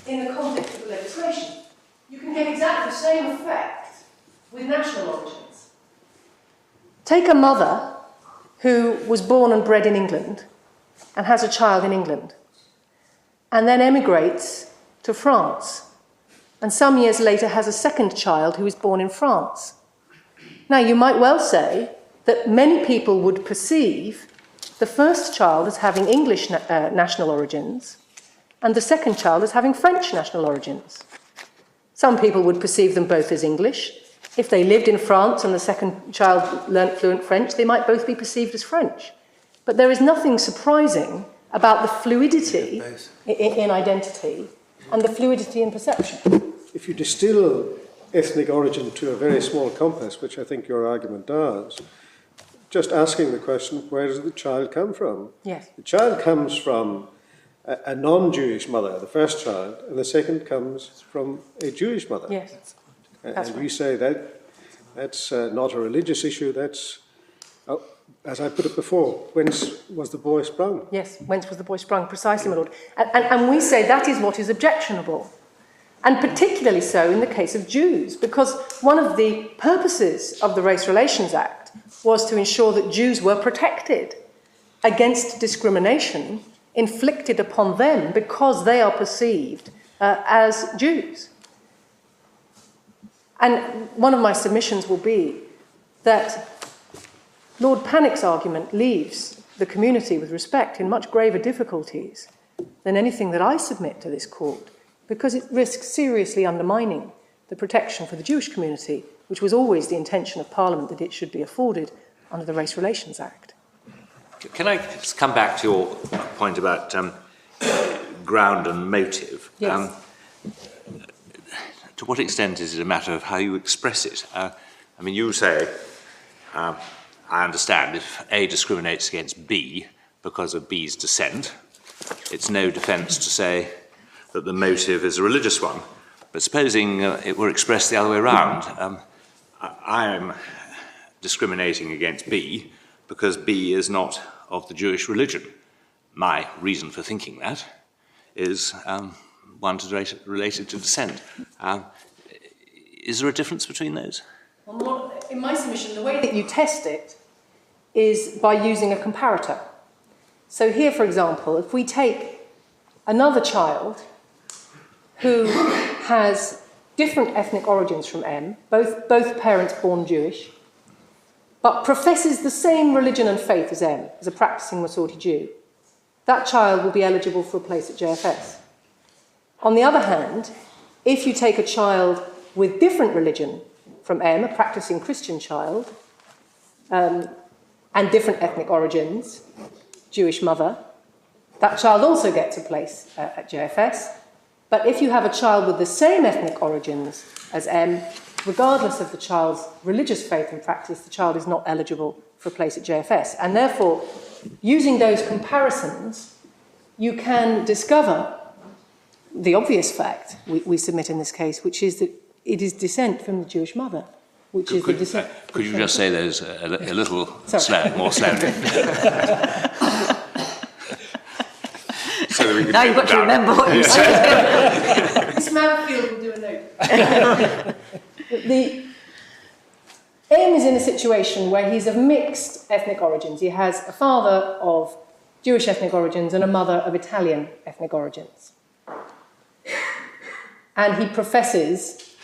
Speaker 3: in the context of the legislation. You can get exactly the same effect with national origins. Take a mother who was born and bred in England and has a child in England and then emigrates to France and some years later has a second child who is born in France. Now, you might well say that many people would perceive the first child as having English national origins and the second child as having French national origins. Some people would perceive them both as English. If they lived in France and the second child learnt fluent French, they might both be perceived as French. But there is nothing surprising about the fluidity in identity and the fluidity in perception.
Speaker 7: If you distill ethnic origin to a very small compass, which I think your argument does, just asking the question, where does the child come from?
Speaker 3: Yes.
Speaker 7: The child comes from a non-Jewish mother, the first child, and the second comes from a Jewish mother.
Speaker 3: Yes.
Speaker 7: And
Speaker 3: That's
Speaker 7: we
Speaker 3: right.
Speaker 7: say that that's not a religious issue, that's, as I put it before, whence was the boy sprung?
Speaker 3: Yes, whence was the boy sprung, precisely, my lord. And we say that is what is objectionable. And particularly so in the case of Jews, because one of the purposes of the Race Relations Act was to ensure that Jews were protected against discrimination inflicted upon them because they are perceived as Jews. And one of my submissions will be that Lord Panik's argument leaves the community with respect in much graver difficulties than anything that I submit to this court, because it risks seriously undermining the protection for the Jewish community, which was always the intention of Parliament that it should be afforded under the Race Relations Act.
Speaker 5: Can I just come back to your point about ground and motive?
Speaker 3: Yes.
Speaker 5: To what extent is it a matter of how you express it? I mean, you say, I understand, if A discriminates against B because of B's descent, it's no defence to say that the motive is a religious one. But supposing it were expressed the other way around, I am discriminating against B because B is not of the Jewish religion. My reason for thinking that is one related to descent. Is there a difference between those?
Speaker 3: Well, in my submission, the way that you test it is by using a comparator. So here, for example, if we take another child who has different ethnic origins from M, both parents born Jewish, but professes the same religion and faith as M, as a practicing Masorti Jew, that child will be eligible for a place at JFS. On the other hand, if you take a child with different religion from M, a practicing Christian child, and different ethnic origins, Jewish mother, that child also gets a place at JFS. But if you have a child with the same ethnic origins as M, regardless of the child's religious faith and practice, the child is not eligible for a place at JFS. And therefore, using those comparisons, you can discover the obvious fact we submit in this case, which is that it is descent from the Jewish mother, which is the descent.
Speaker 5: Could you just say those a little more slowly?
Speaker 9: So that we can now you've got to remember what you said.
Speaker 3: Miss Manfield will do a note. The M is in a situation where he's of mixed ethnic origins. He has a father of Jewish ethnic origins and a mother of Italian ethnic origins. And he professes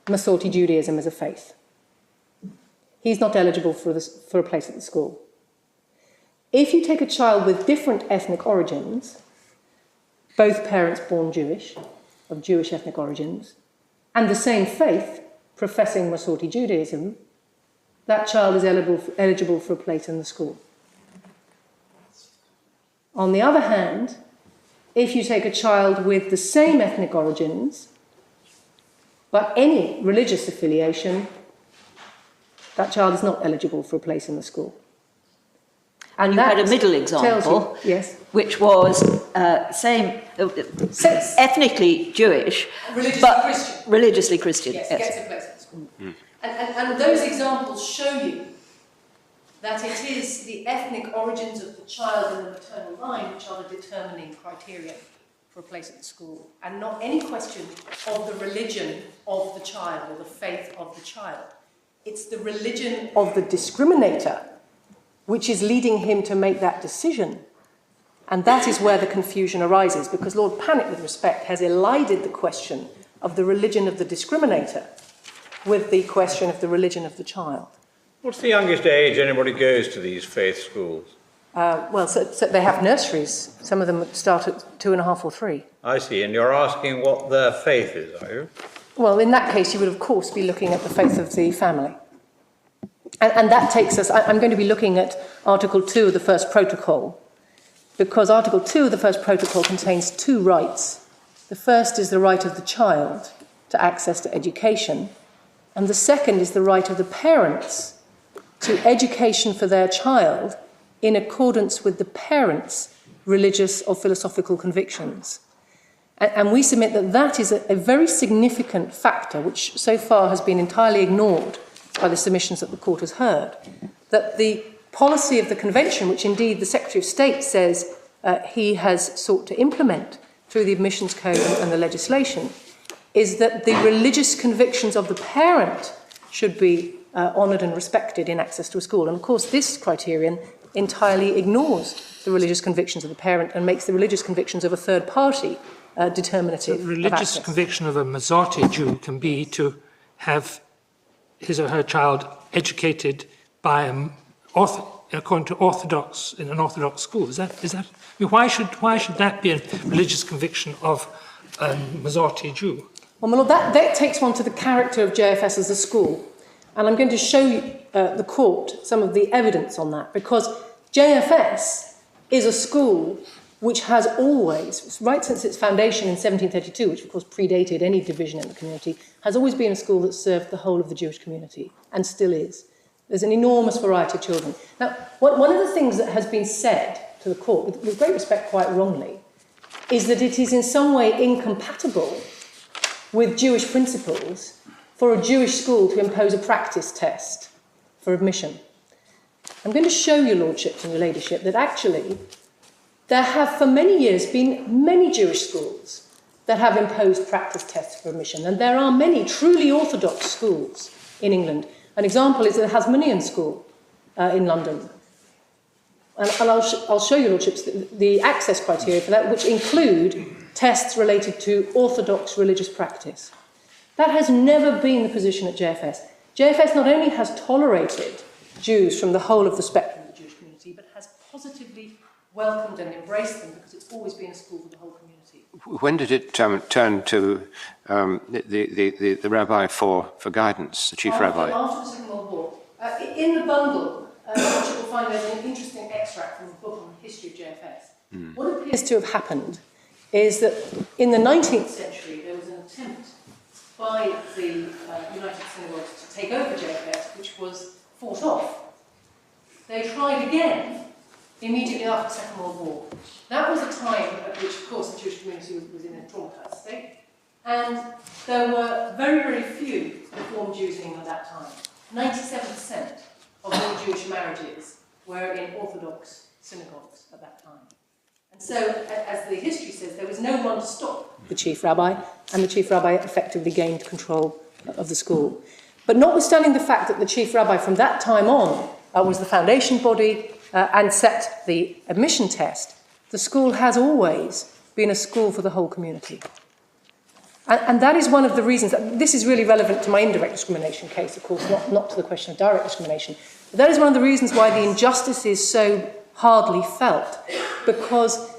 Speaker 3: Masorti Judaism as a faith. He's not eligible for a place at the school. If you take a child with different ethnic origins, both parents born Jewish, of Jewish ethnic origins, and the same faith, professing Masorti Judaism, that child is eligible for a place in the school. On the other hand, if you take a child with the same ethnic origins, but any religious affiliation, that child is not eligible for a place in the school.
Speaker 9: And you had a middle example,
Speaker 3: yes,
Speaker 9: which was ethnically Jewish, religiously Christian.
Speaker 3: Yes, gets a place at school. And those examples show you that it is the ethnic origins of the child and the maternal line which are the determining criterion for a place at the school, and not any question of the religion of the child or the faith of the child. It's the religion of the discriminator which is leading him to make that decision. And that is where the confusion arises, because Lord Panic, with respect, has elided the question of the religion of the discriminator with the question of the religion of the child.
Speaker 6: What's the youngest age anybody goes to these faith schools?
Speaker 3: So they have nurseries. Some of them start at 2.5 or 3.
Speaker 6: I see, and you're asking what their faith is, are you?
Speaker 3: Well, in that case, you would, of course, be looking at the faith of the family. And that takes us, I'm going to be looking at Article 2 of the First Protocol, because Article 2 of the First Protocol contains 2 rights. The first is the right of the child to access to education, and the second is the right of the parents to education for their child in accordance with the parents' religious or philosophical convictions. And we submit that that is a very significant factor, which so far has been entirely ignored by the submissions that the court has heard, that the policy of the convention, which indeed the Secretary of State says he has sought to implement through the admissions code and the legislation, is that the religious convictions of the parent should be honoured and respected in access to a school. And of course, this criterion entirely ignores the religious convictions of the parent and makes the religious convictions of a third party determinative.
Speaker 1: The religious conviction of a Masorti Jew can be to have his or her child educated by according to Orthodox in an Orthodox school. Is that? I mean, why should that be a religious conviction of a Masorti Jew?
Speaker 3: Well, my lord, that takes one to the character of JFS as a school, and I'm going to show you, the court some of the evidence on that, because JFS is a school which has always, right since its foundation in 1732, which of course predated any division in the community, has always been a school that served the whole of the Jewish community, and still is. There's an enormous variety of children. Now, one of the things that has been said to the court, with great respect quite wrongly, is that it is in some way incompatible with Jewish principles for a Jewish school to impose a practice test for admission. I'm going to show your lordships and your ladyship that actually there have for many years been many Jewish schools that have imposed practice tests for admission, and there are many truly Orthodox schools in England. An example is the Hasmonean School in London. And I'll show you, lordships, the access criteria for that, which include tests related to Orthodox religious practice. That has never been the position at JFS. JFS not only has tolerated Jews from the whole of the spectrum of the Jewish community, but has positively welcomed and embraced them, because it's always been a school for the whole community.
Speaker 4: When did it turn to the rabbi for guidance, the chief rabbi?
Speaker 3: After the Second World War. In the bundle, you will find there's an interesting extract from a book on the history of JFS. What appears to have happened is that in the 19th century there was an attempt by the United Synagogues to take over JFS, which was fought off. They tried again immediately after the Second World War. That was a time at which, of course, the Jewish community was in a traumatized state, and there were very, very few Reformed Jews in England at that time. 97% of all Jewish marriages were in Orthodox synagogues at that time. And so, as the history says, there was no one to stop the Chief Rabbi, and the Chief Rabbi effectively gained control of the school. But notwithstanding the fact that the Chief Rabbi from that time on was the foundation body and set the admission test, the school has always been a school for the whole community. And that is one of the reasons, this is really relevant to my indirect discrimination case, of course, not to the question of direct discrimination. But that is one of the reasons why the injustice is so hardly felt, because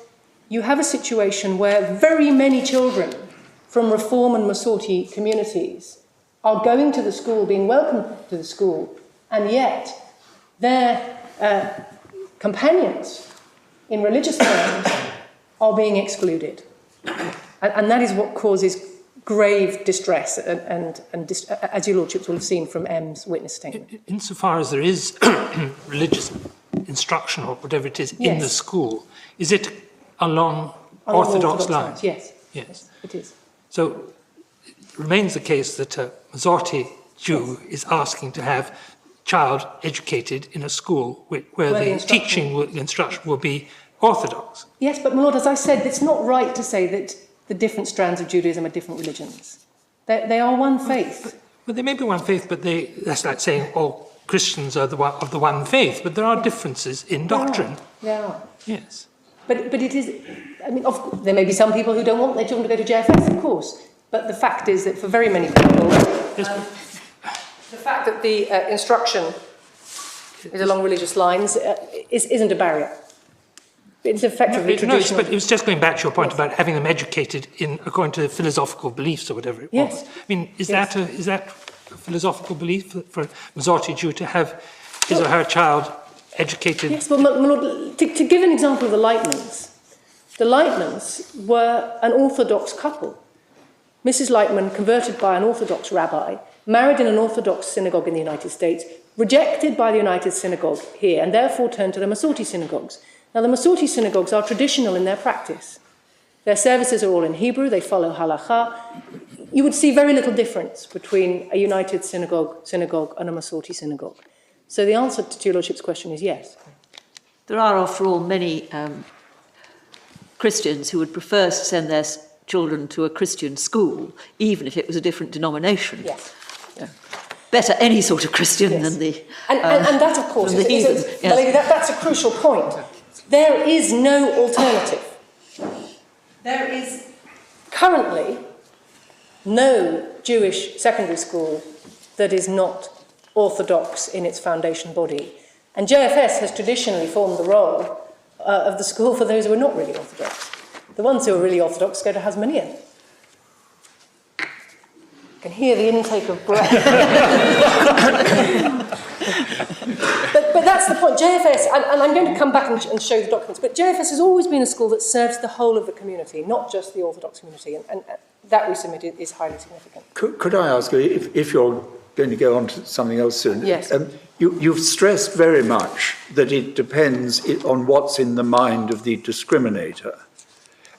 Speaker 3: you have a situation where very many children from Reform and Masorti communities are going to the school, being welcomed to the school, and yet their companions in religious terms are being excluded. And that is what causes grave distress, and as your lordships will have seen from M's witness statement.
Speaker 1: Insofar as there is religious instruction or whatever it is in
Speaker 3: Yes.
Speaker 1: the school, is it along Orthodox lines?
Speaker 3: Yes.
Speaker 1: Yes.
Speaker 3: It is.
Speaker 1: So it remains the case that a Masorti Jew is asking to have child educated in a school where the instruction will be Orthodox.
Speaker 3: Yes, but my lord, as I said, it's not right to say that the different strands of Judaism are different religions. They are one faith.
Speaker 1: Well, they may be one faith, but that's like saying all Christians are of the one faith, but there are differences in doctrine.
Speaker 3: There are.
Speaker 1: Yes.
Speaker 3: But it is, I mean, there may be some people who don't want their children to go to JFS, of course, but the fact is that for very many people, the fact that the instruction is along religious lines isn't a barrier. It's effectively traditional.
Speaker 1: But it was just going back to your point about having them educated according to philosophical beliefs or whatever it was.
Speaker 3: Yes.
Speaker 1: I mean, is that a philosophical belief for a Masorti Jew to have his or her child educated?
Speaker 3: Yes, well, my lord, to give an example of the Lightmans were an Orthodox couple. Mrs. Lightman, converted by an Orthodox rabbi, married in an Orthodox synagogue in the United States, rejected by the United Synagogue here, and therefore turned to the Masorti synagogues. Now, the Masorti synagogues are traditional in their practice. Their services are all in Hebrew, they follow halakha. You would see very little difference between a United synagogue and a Masorti synagogue. So the answer to your lordship's question is yes.
Speaker 9: There are, after all, many Christians who would prefer to send their children to a Christian school, even if it was a different denomination.
Speaker 3: Yes.
Speaker 9: Better any sort of Christian than the
Speaker 3: And that, of course,
Speaker 9: yes.
Speaker 3: that's a crucial point. There is no alternative. There is currently no Jewish secondary school that is not Orthodox in its foundation body. And JFS has traditionally formed the role of the school for those who are not really Orthodox. The ones who are really Orthodox go to Hasmonean. You can hear the intake of breath. but that's the point. JFS, and I'm going to come back and show the documents, but JFS has always been a school that serves the whole of the community, not just the Orthodox community, and that we submit is highly significant.
Speaker 10: Could I ask you, if you're going to go on to something else soon?
Speaker 3: Yes.
Speaker 10: You've stressed very much that it depends on what's in the mind of the discriminator.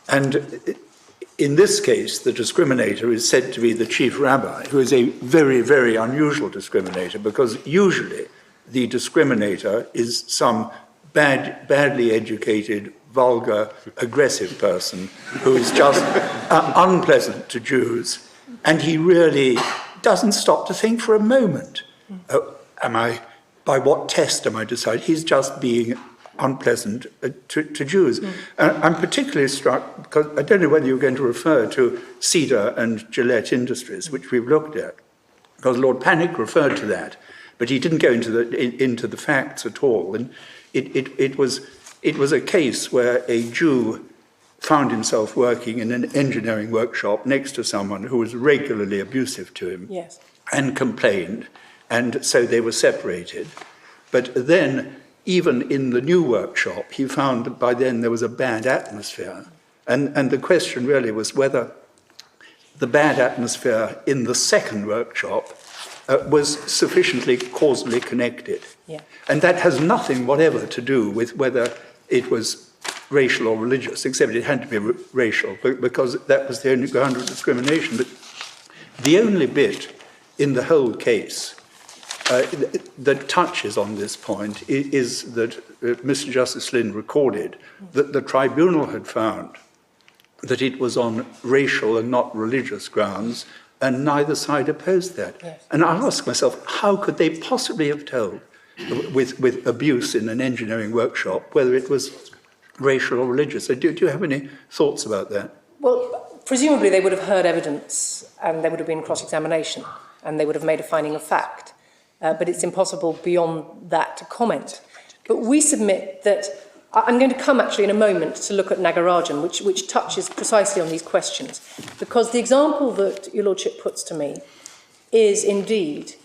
Speaker 10: And in this case, the discriminator is said to be the Chief Rabbi, who is a very, very unusual discriminator, because usually the discriminator is some badly educated, vulgar, aggressive person who is just unpleasant to Jews. And he really doesn't stop to think for a moment, by what test am I deciding? He's just being unpleasant to Jews. I'm particularly struck, because I don't know whether you're going to refer to Cedar and Gillette Industries, which we've looked at, because Lord Panic referred to that, but he didn't go into the facts at all. And it was a case where a Jew found himself working in an engineering workshop next to someone who was regularly abusive to him.
Speaker 3: Yes.
Speaker 10: And complained, and so they were separated. But then, even in the new workshop, he found that by then there was a bad atmosphere, And the question really was whether the bad atmosphere in the second workshop was sufficiently causally connected.
Speaker 3: Yeah.
Speaker 10: And that has nothing whatever to do with whether it was racial or religious, except it had to be racial, because that was the only ground of discrimination. But the only bit in the whole case that touches on this point is that Mr. Justice Lynn recorded that the tribunal had found that it was on racial and not religious grounds, and neither side opposed that.
Speaker 3: Yes.
Speaker 10: And I ask myself, how could they possibly have told, with abuse in an engineering workshop, whether it was racial or religious? Do you have any thoughts about that?
Speaker 3: Well, presumably they would have heard evidence and there would have been cross-examination and they would have made a finding of fact. But it's impossible beyond that to comment. But we submit that, I'm going to come actually in a moment to look at Nagarajan, which touches precisely on these questions, because the example that Your Lordship puts to me is indeed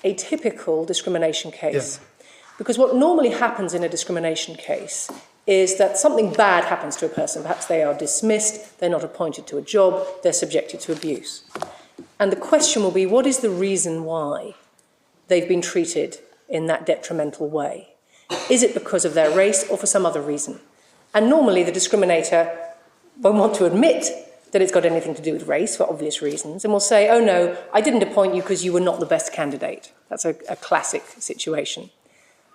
Speaker 3: a typical discrimination case. Yeah. Because what normally happens in a discrimination case is that something bad happens to a person. Perhaps they are dismissed, they're not appointed to a job, they're subjected to abuse. And the question will be, what is the reason why they've been treated in that detrimental way? Is it because of their race or for some other reason? And normally the discriminator won't want to admit that it's got anything to do with race for obvious reasons, and will say, oh no, I didn't appoint you because you were not the best candidate. That's a classic situation.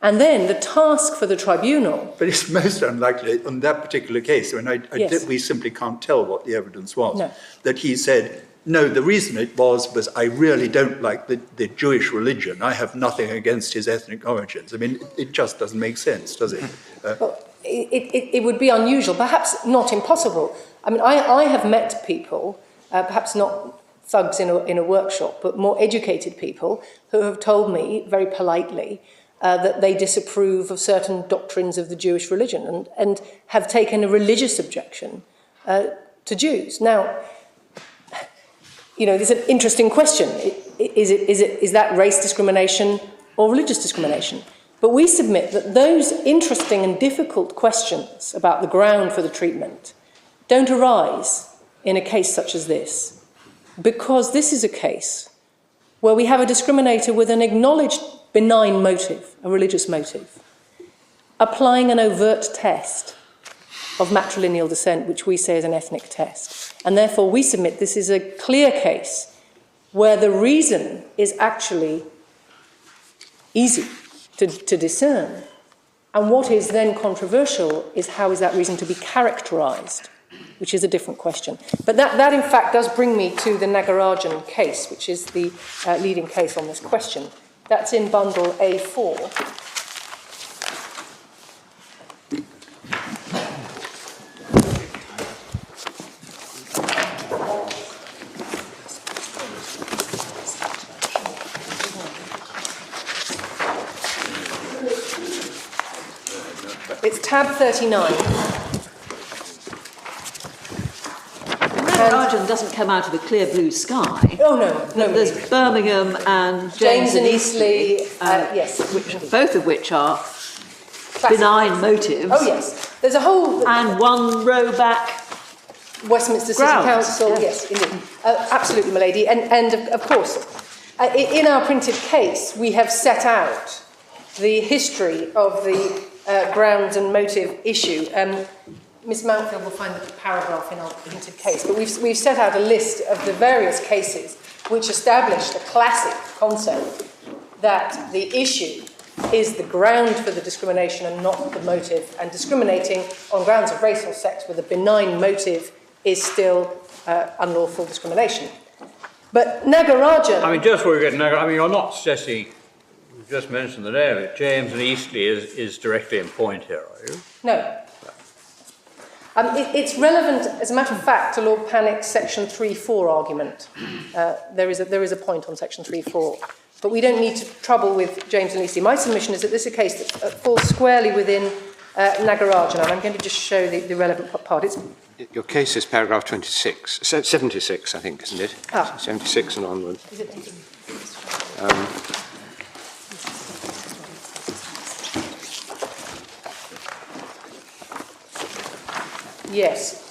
Speaker 3: And then the task for the tribunal...
Speaker 10: But it's most unlikely on that particular case, I mean,
Speaker 3: Yes.
Speaker 10: we simply can't tell what the evidence was,
Speaker 3: No.
Speaker 10: that he said, no, the reason it was I really don't like the Jewish religion. I have nothing against his ethnic origins. I mean, it just doesn't make sense, does it?
Speaker 3: Well, it would be unusual, perhaps not impossible. I mean, I have met people, perhaps not thugs in a workshop, but more educated people who have told me very politely that they disapprove of certain doctrines of the Jewish religion and have taken a religious objection to Jews. Now, you know, there's an interesting question. Is that race discrimination or religious discrimination? But we submit that those interesting and difficult questions about the ground for the treatment don't arise in a case such as this, because this is a case where we have a discriminator with an acknowledged benign motive, a religious motive, applying an overt test of matrilineal descent, which we say is an ethnic test. And therefore we submit this is a clear case where the reason is actually easy to discern. And what is then controversial is how is that reason to be characterised, which is a different question. But that in fact does bring me to the Nagarajan case, which is the leading case on this question. That's in bundle A4. It's tab 39.
Speaker 9: Nagarajan doesn't come out of a clear blue sky.
Speaker 3: Oh, no.
Speaker 9: There's Birmingham and
Speaker 3: James and Eastleigh, yes.
Speaker 9: Both of which are
Speaker 3: Classic.
Speaker 9: benign motives.
Speaker 3: Oh, yes. There's a whole...
Speaker 9: And one row back.
Speaker 3: Westminster City
Speaker 9: Grounds.
Speaker 3: Council, yes, indeed. Absolutely, my lady. And of course, in our printed case, we have set out the history of the grounds and motive issue. Miss Mountfield will find the paragraph in our printed case, but we've set out a list of the various cases which establish the classic concept that the issue is the ground for the discrimination and not the motive, and discriminating on grounds of race or sex with a benign motive is still unlawful discrimination. But Nagarajan...
Speaker 6: I mean, just before we get to Nagarajan, I mean, you're not suggesting, you just mentioned the name of it, James and Eastleigh is directly in point here, are you?
Speaker 3: No. It's relevant, as a matter of fact, to Lord Panic's Section 3.4 argument. There is a point on Section 3.4. But we don't need to trouble with James and Eastleigh. My submission is that this is a case that falls squarely within Nagarajan, and I'm going to just show the relevant part.
Speaker 4: Your case is paragraph 76, I think, isn't it? 76 and onward.
Speaker 3: Is it? Yes.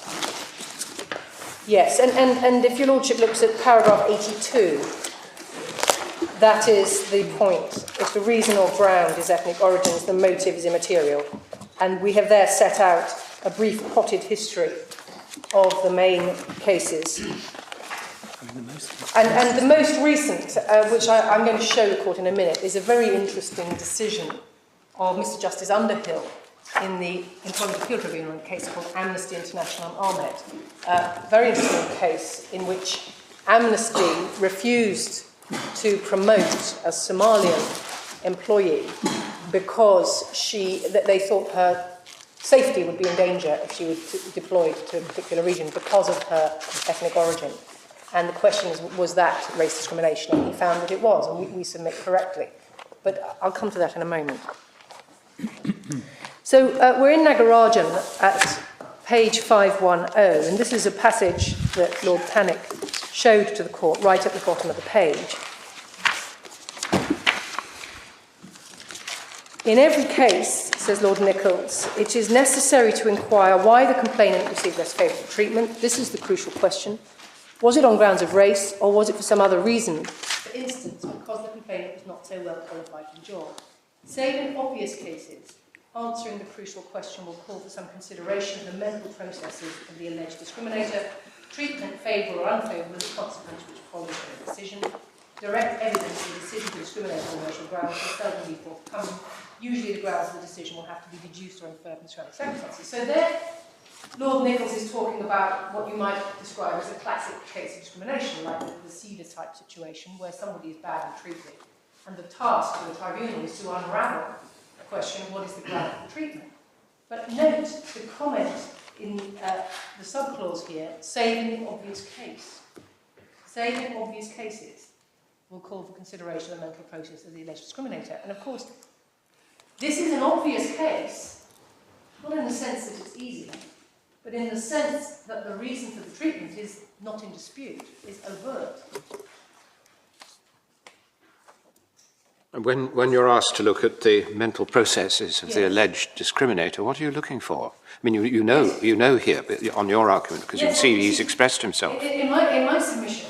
Speaker 3: Yes, and if your lordship looks at paragraph 82, that is the point. If the reason or ground is ethnic origins, the motive is immaterial. And we have there set out a brief potted history of the main cases. And the most recent, which I'm going to show the court in a minute, is a very interesting decision of Mr. Justice Underhill in the Employment Appeal Tribunal, in a case called Amnesty International and Ahmed. Very interesting case in which Amnesty refused to promote a Somalian employee because they thought her safety would be in danger if she were deployed to a particular region because of her ethnic origin. And the question was that race discrimination? And he found that it was, and we submit correctly. But I'll come to that in a moment. So we're in Nagarajan at page 510, and this is a passage that Lord Panic showed to the court right at the bottom of the page. In every case, says Lord Nichols, it is necessary to inquire why the complainant received less favourable treatment. This is the crucial question. Was it on grounds of race, or was it for some other reason? For instance, because the complainant was not so well qualified for the job. Save in obvious cases, answering the crucial question will call for some consideration of the mental processes of the alleged discriminator, treatment favourable or unfavourable, the consequence which follows the decision. Direct evidence of the decision to discriminate on racial grounds will seldom be forthcoming. Usually the grounds of the decision will have to be deduced or inferred from surrounding circumstances. So there, Lord Nichols is talking about what you might describe as a classic case of discrimination, like the Cedar type situation where somebody is badly treated, and the task for the tribunal is to unravel the question of what is the ground for treatment. But note the comment in the subclause here, save in the obvious case. Save in obvious cases will call for consideration of the mental process of the alleged discriminator. And of course, this is an obvious case, not in the sense that it's easy, but in the sense that the reason for the treatment is not in dispute, is overt.
Speaker 4: And when you're asked to look at the mental processes of the alleged discriminator, what are you looking for? I mean, you know here on your argument, because you can see he's expressed himself.
Speaker 3: In my submission,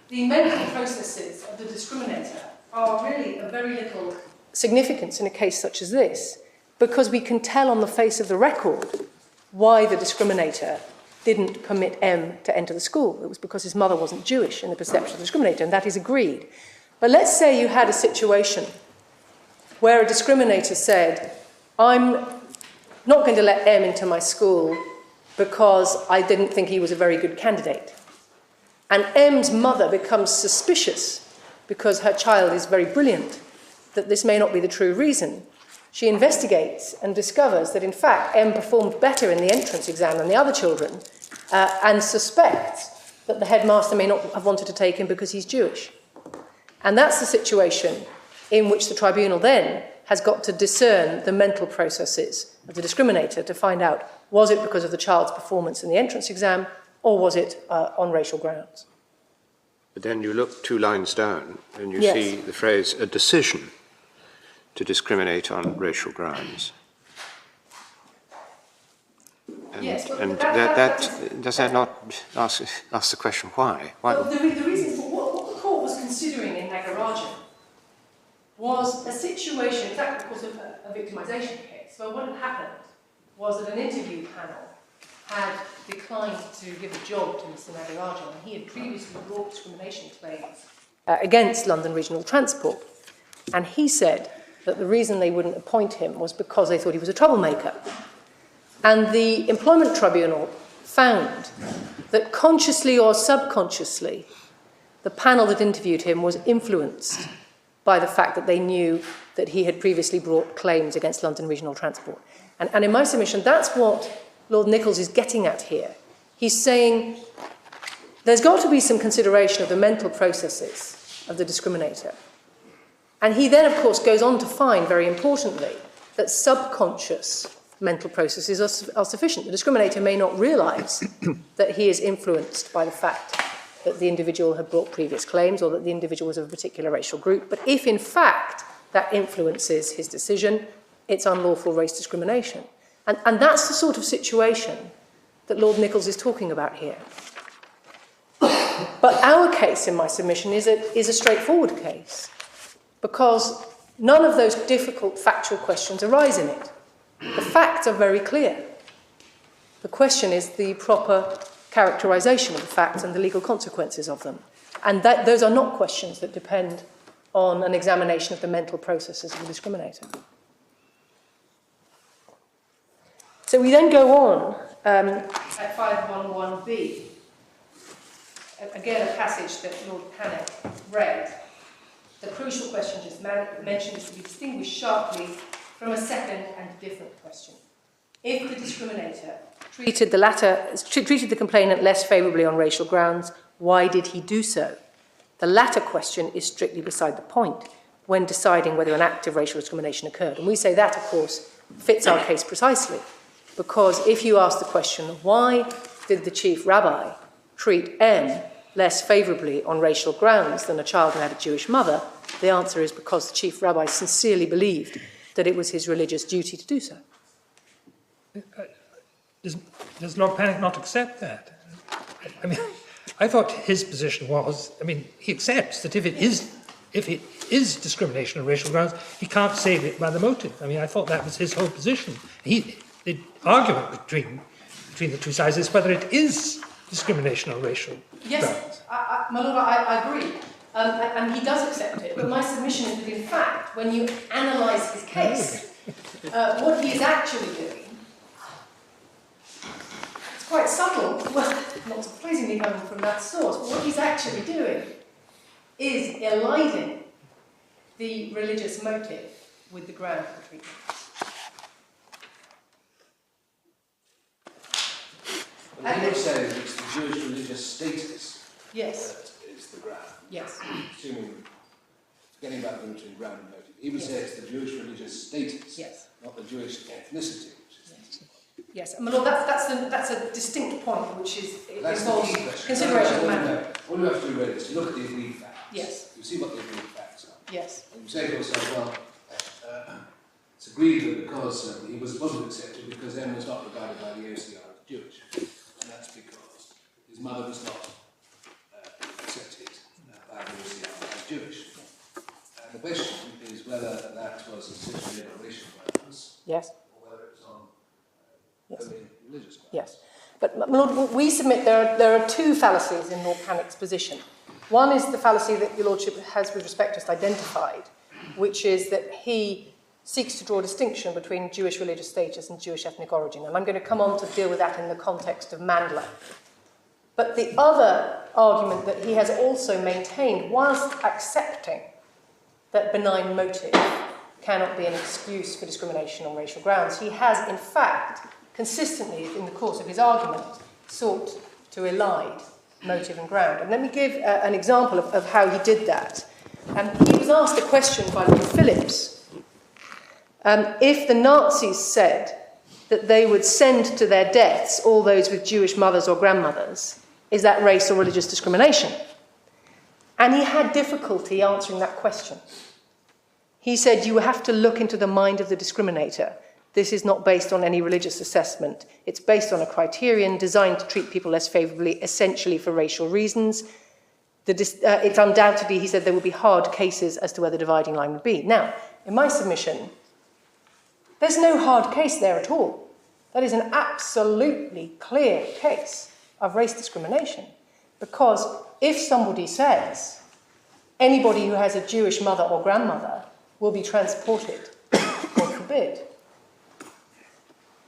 Speaker 3: the mental processes of the discriminator are really of very little significance in a case such as this, because we can tell on the face of the record why the discriminator didn't permit M to enter the school. It was because his mother wasn't Jewish in the perception of the discriminator, and that is agreed. But let's say you had a situation where a discriminator said, I'm not going to let M into my school because I didn't think he was a very good candidate. And M's mother becomes suspicious because her child is very brilliant, that this may not be the true reason. She investigates and discovers that, in fact, M performed better in the entrance exam than the other children, and suspects that the headmaster may not have wanted to take him because he's Jewish. And that's the situation in which the tribunal then has got to discern the mental processes of the discriminator to find out, was it because of the child's performance in the entrance exam, or was it on racial grounds?
Speaker 4: But then you look 2 lines down and you
Speaker 3: Yes.
Speaker 4: see the phrase, a decision to discriminate on racial grounds. And,
Speaker 3: Yes, but
Speaker 4: and
Speaker 3: that
Speaker 4: does that not ask the question, why?
Speaker 3: Well, the reason for what the court was considering in Nagarajan was a situation, exactly because of a victimisation case. So what had happened was that an interview panel had declined to give a job to Mr. Nagarajan, and he had previously brought discrimination claims against London Regional Transport. And he said that the reason they wouldn't appoint him was because they thought he was a troublemaker. And the employment tribunal found that consciously or subconsciously, the panel that interviewed him was influenced by the fact that they knew that he had previously brought claims against London Regional Transport. And in my submission, that's what Lord Nichols is getting at here. He's saying there's got to be some consideration of the mental processes of the discriminator. And he then, of course, goes on to find, very importantly, that subconscious mental processes are sufficient. The discriminator may not realise that he is influenced by the fact that the individual had brought previous claims or that the individual was of a particular racial group. But if, in fact, that influences his decision, it's unlawful race discrimination. And that's the sort of situation that Lord Nichols is talking about here. But our case in my submission is a straightforward case, because none of those difficult factual questions arise in it. The facts are very clear. The question is the proper characterisation of the facts and the legal consequences of them. And those are not questions that depend on an examination of the mental processes of the discriminator. So we then go on at 511B. Again, a passage that Lord Panic read. The crucial question just mentioned is to be distinguished sharply from a second and different question. If the discriminator treated the complainant less favourably on racial grounds, why did he do so? The latter question is strictly beside the point when deciding whether an act of racial discrimination occurred. And we say that, of course, fits our case precisely, because if you ask the question, why did the Chief Rabbi treat M less favourably on racial grounds than a child who had a Jewish mother, the answer is because the Chief Rabbi sincerely believed that it was his religious duty to do so.
Speaker 1: Does Lord Panic not accept that? I mean, I thought his position was, I mean, he accepts that if it is discrimination on racial grounds, he can't save it by the motive. I mean, I thought that was his whole position. The argument between the two sides is whether it is discrimination on racial grounds.
Speaker 3: Yes, my Lord, I agree. And he does accept it. But my submission is that, in fact, when you analyse his case, what he is actually doing, it's quite subtle, well, not surprisingly coming from that source, but what he's actually doing is eliding the religious motive with the ground for treatment.
Speaker 8: But he would say that it's the Jewish religious status
Speaker 3: Yes.
Speaker 8: that is the ground.
Speaker 3: Yes.
Speaker 8: Assuming, getting back between ground and motive, he would say it's the Jewish religious status,
Speaker 3: Yes.
Speaker 8: not the Jewish ethnicity.
Speaker 3: Yes, and my Lord, that's a distinct point, which
Speaker 8: That's the
Speaker 3: involves
Speaker 8: key question.
Speaker 3: consideration of the matter.
Speaker 8: All you have to do really is to look at the agreed facts.
Speaker 3: Yes.
Speaker 8: You see what the agreed facts are.
Speaker 3: Yes.
Speaker 8: And you say to yourself, well, it's agreed that because he wasn't accepted because M was not regarded by the OCR as Jewish. And that's because his mother was not accepted by the OCR as Jewish. And the question is whether that was a decision on racial grounds,
Speaker 3: Yes.
Speaker 8: or whether it was on
Speaker 3: Yes.
Speaker 8: only religious grounds.
Speaker 3: Yes. But, my Lord, we submit there are two fallacies in Lord Panic's position. One is the fallacy that your Lordship has with respect just identified, which is that he seeks to draw a distinction between Jewish religious status and Jewish ethnic origin. And I'm going to come on to deal with that in the context of Mandler. But the other argument that he has also maintained, whilst accepting that benign motive cannot be an excuse for discrimination on racial grounds, he has, in fact, consistently, in the course of his argument, sought to elide motive and ground. And let me give an example of how he did that. He was asked a question by Lord Phillips. If the Nazis said that they would send to their deaths all those with Jewish mothers or grandmothers, is that race or religious discrimination? And he had difficulty answering that question. He said, you have to look into the mind of the discriminator. This is not based on any religious assessment. It's based on a criterion designed to treat people less favourably, essentially for racial reasons. It's undoubtedly, he said, there will be hard cases as to where the dividing line would be. Now, in my submission, there's no hard case there at all. That is an absolutely clear case of race discrimination. Because if somebody says anybody who has a Jewish mother or grandmother will be transported, God forbid,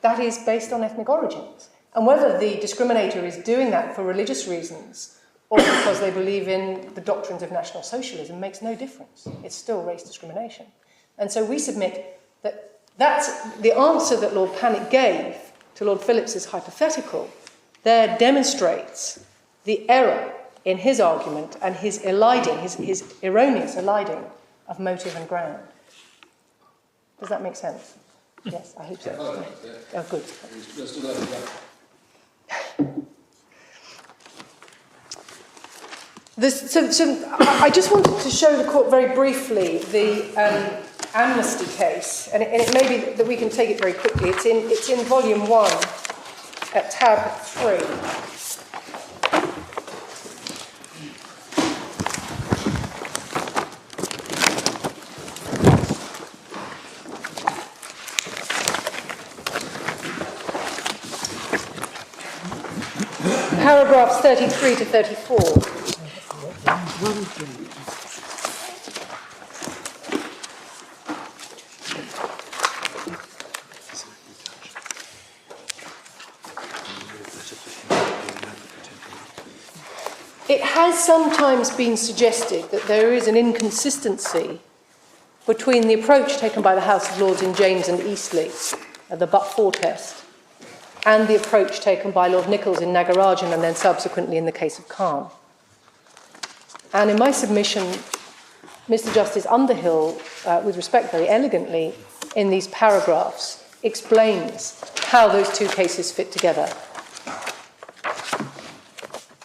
Speaker 3: that is based on ethnic origins. And whether the discriminator is doing that for religious reasons or because they believe in the doctrines of National Socialism makes no difference. It's still race discrimination. And so we submit that that's the answer that Lord Panic gave to Lord Phillips's hypothetical there demonstrates the error in his argument and his eliding, his erroneous eliding of motive and ground. Does that make sense? Yes, I hope so. Oh, good. So I just wanted to show the court very briefly the amnesty case, and it may be that we can take it very quickly. It's in volume 1 at tab 3. paragraphs 33 to 34. It has sometimes been suggested that there is an inconsistency between the approach taken by the House of Lords in James and Eastleigh, the but-for test, and the approach taken by Lord Nichols in Nagarajan and then subsequently in the case of Khan. And in my submission, Mr. Justice Underhill, with respect very elegantly, in these paragraphs, explains how those two cases fit together.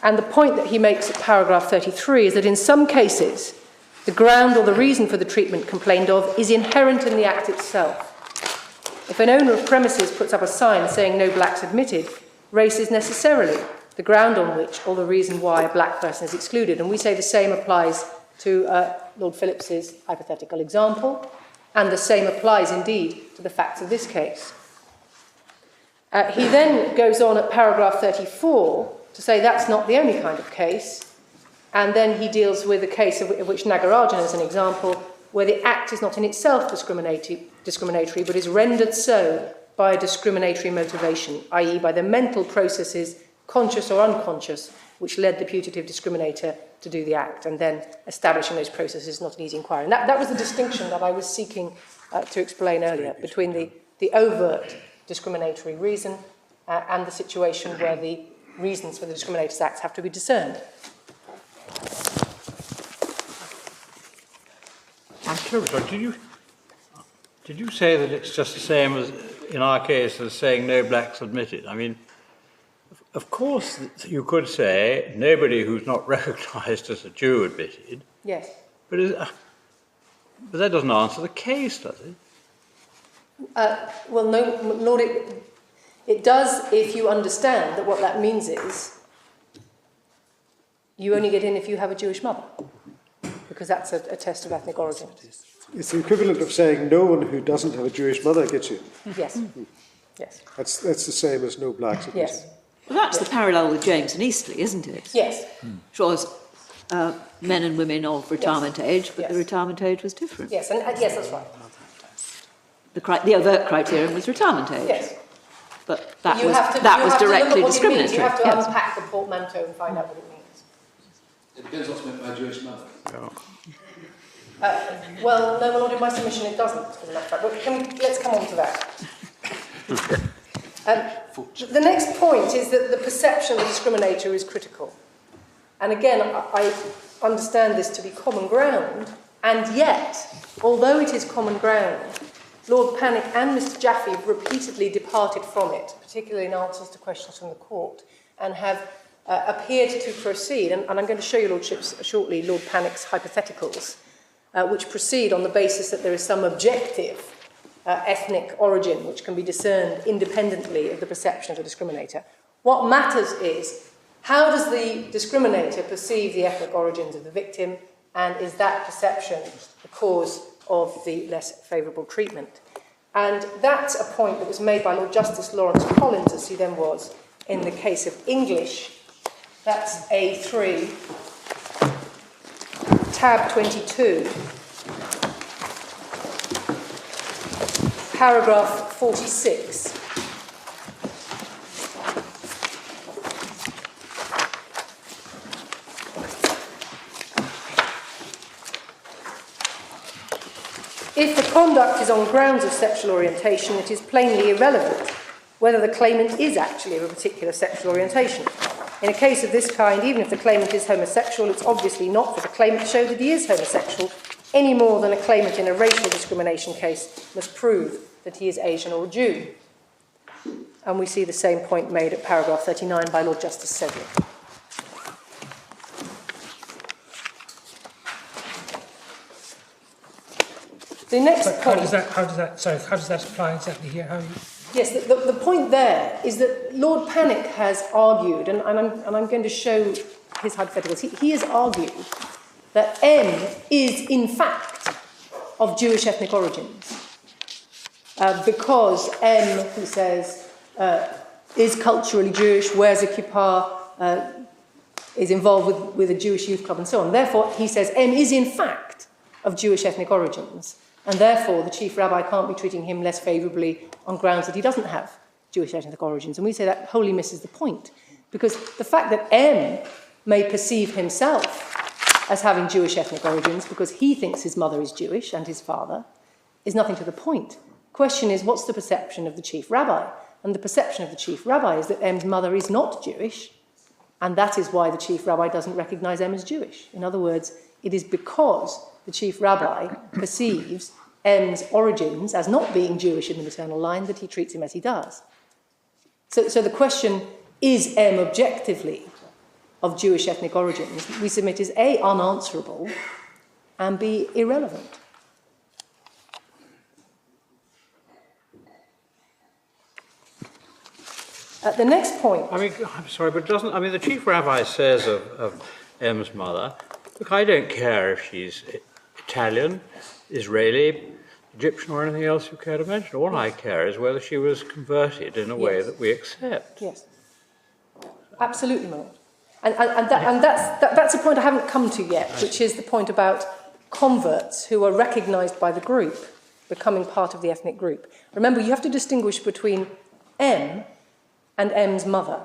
Speaker 3: And the point that he makes at paragraph 33 is that in some cases, the ground or the reason for the treatment complained of is inherent in the act itself. If an owner of premises puts up a sign saying no blacks admitted, race is necessarily the ground on which or the reason why a black person is excluded. And we say the same applies to Lord Phillips's hypothetical example, and the same applies indeed to the facts of this case. He then goes on at paragraph 34 to say that's not the only kind of case, and then he deals with a case of which Nagarajan is an example, where the act is not in itself discriminatory, but is rendered so by a discriminatory motivation, i.e. by the mental processes, conscious or unconscious, which led the putative discriminator to do the act, and then establishing those processes is not an easy inquiry. And that was the distinction that I was seeking to explain earlier between the overt discriminatory reason and the situation where the reasons for the discriminator's acts have to be discerned.
Speaker 6: I'm terribly sorry. Did you say that it's just the same as in our case as saying no blacks admitted? I mean, of course you could say nobody who's not recognised as a Jew admitted.
Speaker 3: Yes.
Speaker 6: But that doesn't answer the case, does it?
Speaker 3: Well, no, Lord, it does if you understand that what that means is you only get in if you have a Jewish mother, because that's a test of ethnic origin.
Speaker 7: It's the equivalent of saying no one who doesn't have a Jewish mother gets in.
Speaker 3: Yes. Yes.
Speaker 7: That's the same as no blacks.
Speaker 3: Yes.
Speaker 9: Well, that's the parallel with James and Eastleigh, isn't it?
Speaker 3: Yes.
Speaker 9: Which was men and women of retirement age, but the retirement age was different.
Speaker 3: Yes, and yes, that's right.
Speaker 9: The overt criterion was retirement age.
Speaker 3: Yes.
Speaker 9: But that was directly discriminatory.
Speaker 3: You have to unpack the portmanteau and find out what it means.
Speaker 8: It depends what's meant by Jewish mother.
Speaker 3: Well, no, my Lord, in my submission it doesn't, as a matter of fact. But let's come on to that. The next point is that the perception of the discriminator is critical. And again, I understand this to be common ground, and yet, although it is common ground, Lord Panic and Mr. Jaffe have repeatedly departed from it, particularly in answers to questions from the court, and have appeared to proceed, and I'm going to show your lordships shortly Lord Panic's hypotheticals, which proceed on the basis that there is some objective ethnic origin which can be discerned independently of the perception of the discriminator. What matters is, how does the discriminator perceive the ethnic origins of the victim, and is that perception the cause of the less favourable treatment? And that's a point that was made by Lord Justice Lawrence Collins, as he then was, in the case of English. That's A3, tab 22, paragraph 46. If the conduct is on grounds of sexual orientation, it is plainly irrelevant whether the claimant is actually of a particular sexual orientation. In a case of this kind, even if the claimant is homosexual, it's obviously not for the claimant to show that he is homosexual, any more than a claimant in a racial discrimination case must prove that he is Asian or Jew. And we see the same point made at paragraph 39 by Lord Justice Sedgwick. The next point...
Speaker 1: How does that apply exactly here?
Speaker 3: Yes, the point there is that Lord Panic has argued, and I'm going to show his hypotheticals, he has argued that M is in fact of Jewish ethnic origins, because M, he says, is culturally Jewish, wears a kippah, is involved with a Jewish youth club and so on. Therefore, he says M is in fact of Jewish ethnic origins, and therefore the Chief Rabbi can't be treating him less favourably on grounds that he doesn't have Jewish ethnic origins. And we say that wholly misses the point, because the fact that M may perceive himself as having Jewish ethnic origins because he thinks his mother is Jewish and his father is nothing to the point. The question is, what's the perception of the Chief Rabbi? And the perception of the Chief Rabbi is that M's mother is not Jewish, and that is why the Chief Rabbi doesn't recognise M as Jewish. In other words, it is because the Chief Rabbi perceives M's origins as not being Jewish in the maternal line that he treats him as he does. So the question, is M objectively of Jewish ethnic origins, we submit is A, unanswerable, and B, irrelevant. The next point...
Speaker 6: I mean, I'm sorry, but the Chief Rabbi says of M's mother, look, I don't care if she's Italian, Israeli, Egyptian, or anything else you care to mention. All I care is whether she was converted in a way that we accept.
Speaker 3: Yes. Absolutely, my lord. And that's a point I haven't come to yet, which is the point about converts who are recognised by the group becoming part of the ethnic group. Remember, you have to distinguish between M and M's mother.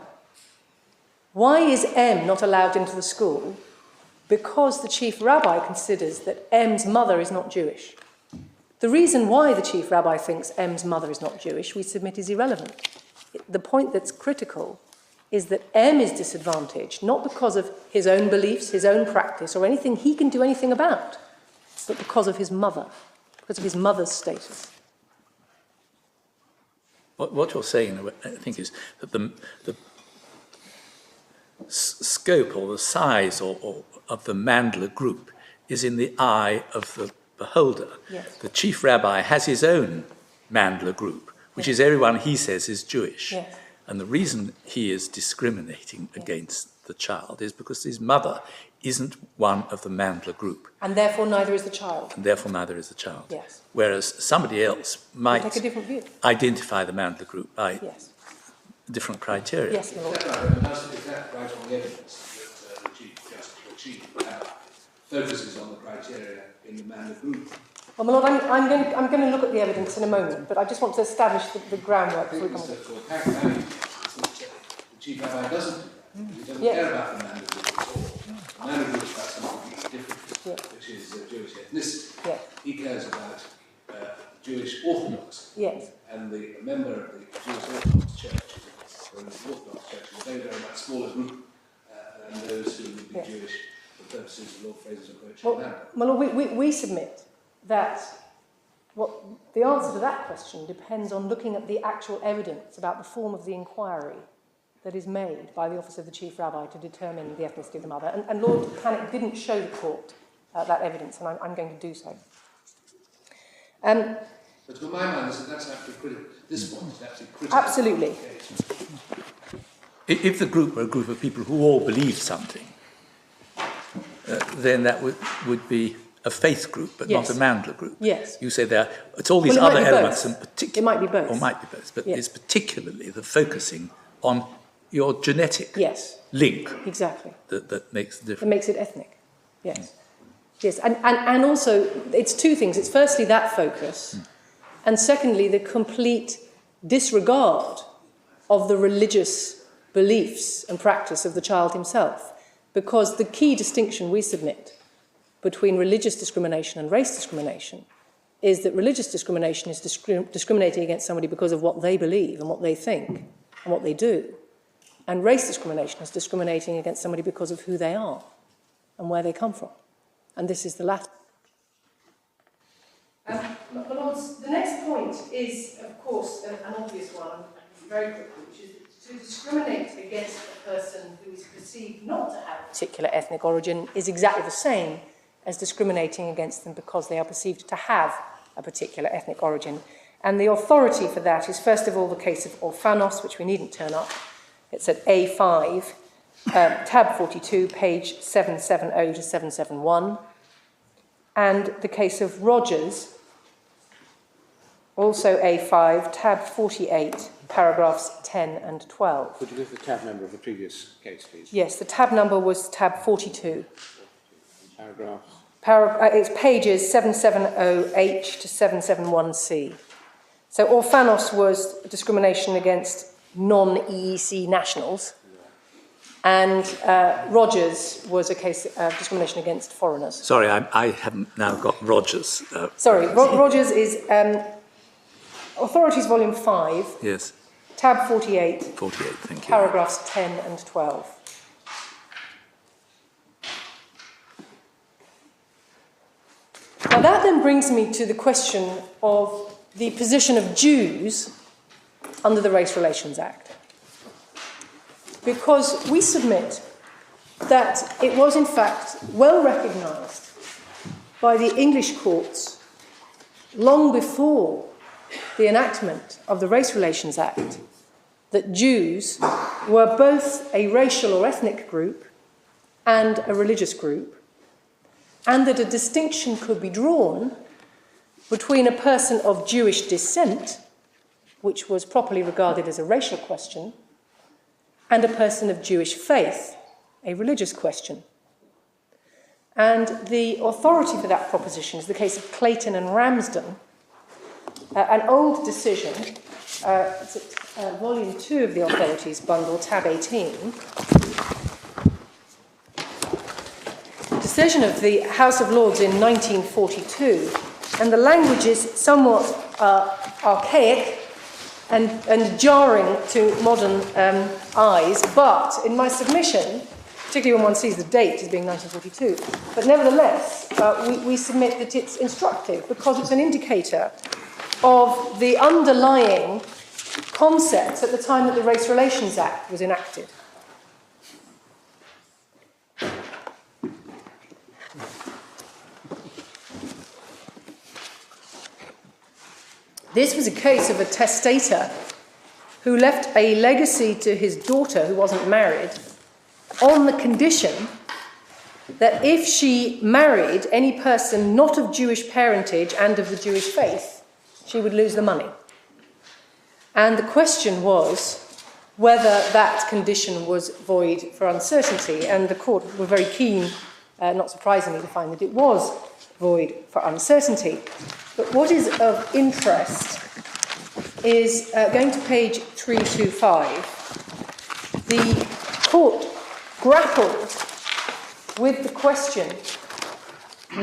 Speaker 3: Why is M not allowed into the school? Because the Chief Rabbi considers that M's mother is not Jewish. The reason why the Chief Rabbi thinks M's mother is not Jewish, we submit, is irrelevant. The point that's critical is that M is disadvantaged, not because of his own beliefs, his own practice, or anything he can do anything about, but because of his mother, because of his mother's status.
Speaker 2: What you're saying, I think, is that the scope or the size or of the Mandler group is in the eye of the beholder.
Speaker 3: Yes.
Speaker 2: The Chief Rabbi has his own Mandler group, which is everyone he says is Jewish.
Speaker 3: Yes.
Speaker 2: And the reason he is discriminating against the child is because his mother isn't one of the Mandler group.
Speaker 3: And therefore neither is the child.
Speaker 2: And therefore neither is the child.
Speaker 3: Yes.
Speaker 2: Whereas somebody else might
Speaker 3: take a different view.
Speaker 2: identify the Mandler group by
Speaker 3: Yes.
Speaker 2: different criteria.
Speaker 3: Yes, my lord.
Speaker 8: Is that right on the evidence that the Chief Rabbi focuses on the criteria in the Mandler group?
Speaker 3: Well, my lord, I'm going to look at the evidence in a moment, but I just want to establish the groundwork before we come on.
Speaker 8: The Chief Rabbi doesn't care about the Mandler group at all. The Mandler group is about something different, which is Jewish ethnicity.
Speaker 3: Yeah.
Speaker 8: He cares about Jewish Orthodox.
Speaker 3: Yes.
Speaker 8: And the member of the Jewish Orthodox Church, or the Orthodox Church, is a very, very much smaller group than those who would be Jewish for purposes of Lord Fraser's approach.
Speaker 3: Well, my lord, we submit that the answer to that question depends on looking at the actual evidence about the form of the inquiry that is made by the Office of the Chief Rabbi to determine the ethnicity of the mother. And Lord Cannock didn't show the court that evidence, and I'm going to do so.
Speaker 8: But to my mind, that's actually critical. This point is actually critical.
Speaker 3: Absolutely.
Speaker 2: If the group were a group of people who all believe something, then that would be a faith group, but not a Mandler group.
Speaker 3: Yes.
Speaker 2: You say it's all these other elements, and
Speaker 3: it might be both.
Speaker 2: Or might be both, but it's particularly the focusing on your genetic link.
Speaker 3: Exactly.
Speaker 2: That makes the difference.
Speaker 3: That makes it ethnic. Yes. Yes, and also it's two things. It's firstly that focus, and secondly the complete disregard of the religious beliefs and practice of the child himself. Because the key distinction we submit between religious discrimination and race discrimination is that religious discrimination is discriminating against somebody because of what they believe and what they think and what they do. And race discrimination is discriminating against somebody because of who they are and where they come from. And this is the latter. My lords, the next point is, of course, an obvious one, very quickly, which is to discriminate against a person who is perceived not to have a particular ethnic origin is exactly the same as discriminating against them because they are perceived to have a particular ethnic origin. And the authority for that is, first of all, the case of Orphanos, which we needn't turn up. It's at A5, tab 42, page 770 to 771. And the case of Rogers, also A5, tab 48, paragraphs 10 and 12.
Speaker 4: Could you give the tab number of the previous case, please?
Speaker 3: Yes, the tab number was tab 42.
Speaker 4: Paragraphs?
Speaker 3: It's pages 770H to 771C. So Orphanos was discrimination against non-EEC nationals, and Rogers was a case of discrimination against foreigners.
Speaker 2: Sorry, I haven't now got Rogers.
Speaker 3: Rogers is Authorities Volume 5,
Speaker 2: Yes,
Speaker 3: tab 48,
Speaker 2: 48, thank you.
Speaker 3: paragraphs 10 and 12. Now that then brings me to the question of the position of Jews under the Race Relations Act. Because we submit that it was in fact well recognised by the English courts long before the enactment of the Race Relations Act that Jews were both a racial or ethnic group and a religious group, and that a distinction could be drawn between a person of Jewish descent, which was properly regarded as a racial question, and a person of Jewish faith, a religious question. And the authority for that proposition is the case of Clayton and Ramsden, an old decision, it's at volume 2 of the Authorities Bundle, tab 18. Decision of the House of Lords in 1942, and the language is somewhat archaic and jarring to modern eyes, but in my submission, particularly when one sees the date as being 1942, but nevertheless, we submit that it's instructive because it's an indicator of the underlying concepts at the time that the Race Relations Act was enacted. This was a case of a testator who left a legacy to his daughter, who wasn't married, on the condition that if she married any person not of Jewish parentage and of the Jewish faith, she would lose the money. And the question was whether that condition was void for uncertainty, and the court were very keen, not surprisingly, to find that it was void for uncertainty. But what is of interest is going to page 325. The court grappled with the question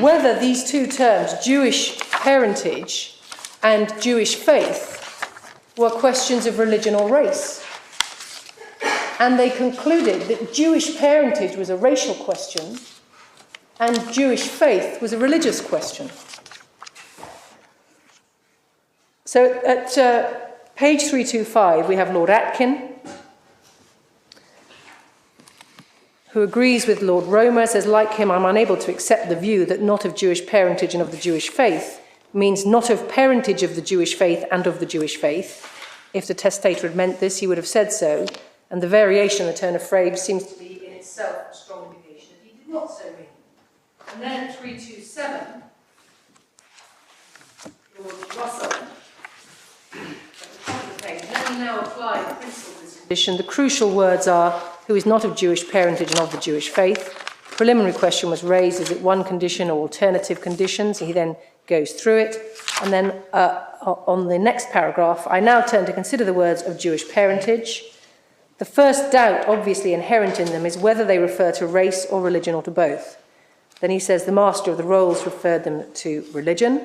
Speaker 3: whether these two terms, Jewish parentage and Jewish faith, were questions of religion or race. And they concluded that Jewish parentage was a racial question and Jewish faith was a religious question. So at page 325, we have Lord Atkin, who agrees with Lord Romer, says, like him, I'm unable to accept the view that not of Jewish parentage and of the Jewish faith means not of parentage of the Jewish faith and of the Jewish faith. If the testator had meant this, he would have said so, and the variation in the turn of phrase seems to be in itself a strong indication that he did not so mean. And then at 327, Lord Russell, at the top of the page, having now applied the principle of this condition, the crucial words are, who is not of Jewish parentage and of the Jewish faith. Preliminary question was raised, is it one condition or alternative conditions? He then goes through it. And then on the next paragraph, I now turn to consider the words of Jewish parentage. The first doubt obviously inherent in them is whether they refer to race or religion or to both. Then he says the Master of the Rolls referred them to religion.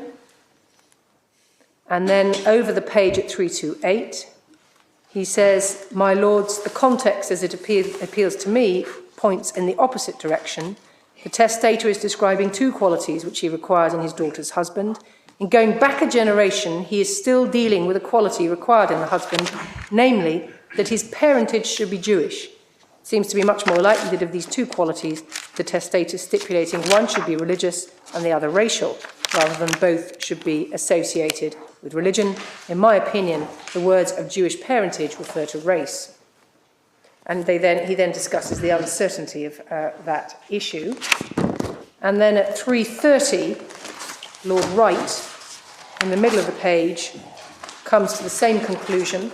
Speaker 3: And then over the page at 328, he says, my lords, the context as it appeals to me points in the opposite direction. The testator is describing two qualities which he requires in his daughter's husband. In going back a generation, he is still dealing with a quality required in the husband, namely that his parentage should be Jewish. It seems to be much more likely that of these two qualities, the testator stipulating one should be religious and the other racial, rather than both should be associated with religion. In my opinion, the words of Jewish parentage refer to race. And he then discusses the uncertainty of that issue. And then at 330, Lord Wright, in the middle of the page, comes to the same conclusion.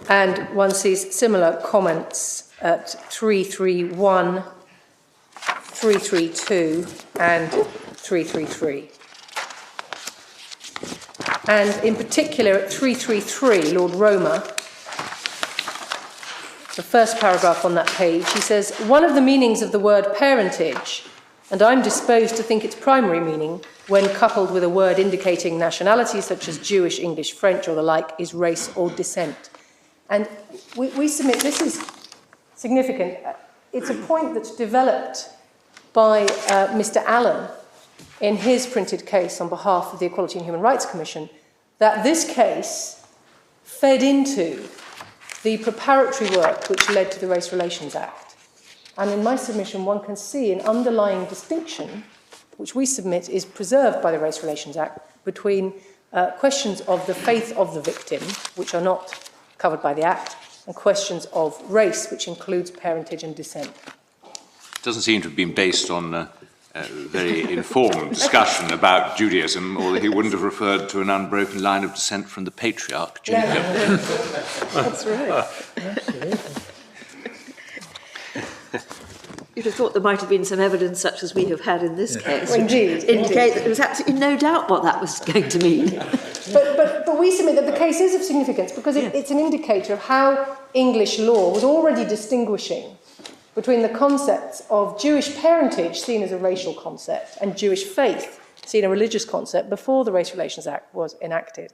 Speaker 3: And one sees similar comments at 331, 332 and 333. And in particular at 333, Lord Roma, the first paragraph on that page, he says, one of the meanings of the word parentage, and I'm disposed to think its primary meaning, when coupled with a word indicating nationality such as Jewish, English, French or the like, is race or descent. And we submit, this is significant, it's a point that's developed by Mr. Allen in his printed case on behalf of the Equality and Human Rights Commission, that this case fed into the preparatory work which led to the Race Relations Act. And in my submission, one can see an underlying distinction, which we submit is preserved by the Race Relations Act, between questions of the faith of the victim, which are not covered by the Act, and questions of race, which includes parentage and descent.
Speaker 5: It doesn't seem to have been based on a very informed discussion about Judaism, or he wouldn't have referred to an unbroken line of descent from the patriarch Jacob.
Speaker 3: Yeah. That's right.
Speaker 9: You'd have thought there might have been some evidence, such as we have had in this case,
Speaker 3: Well, indeed,
Speaker 9: which indicate that there was absolutely no doubt what that was going to mean.
Speaker 3: But we submit that the case is of significance because it's an indicator of how English law was already distinguishing between the concepts of Jewish parentage, seen as a racial concept, and Jewish faith, seen a religious concept, before the Race Relations Act was enacted.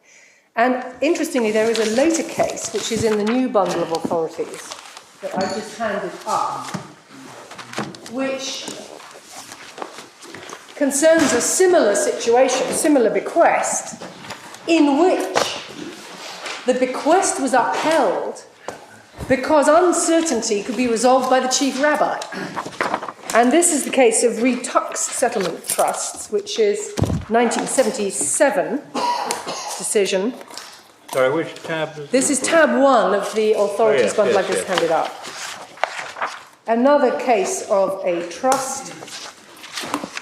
Speaker 3: And interestingly, there is a later case, which is in the new bundle of authorities that I just handed up, which concerns a similar situation, similar bequest, in which the bequest was upheld because uncertainty could be resolved by the Chief Rabbi. And this is the case of Retux Settlement Trusts, which is 1977 decision.
Speaker 6: Sorry, which tab?
Speaker 3: This is tab 1 of the authorities bundle I've just handed up. Another case of a trust,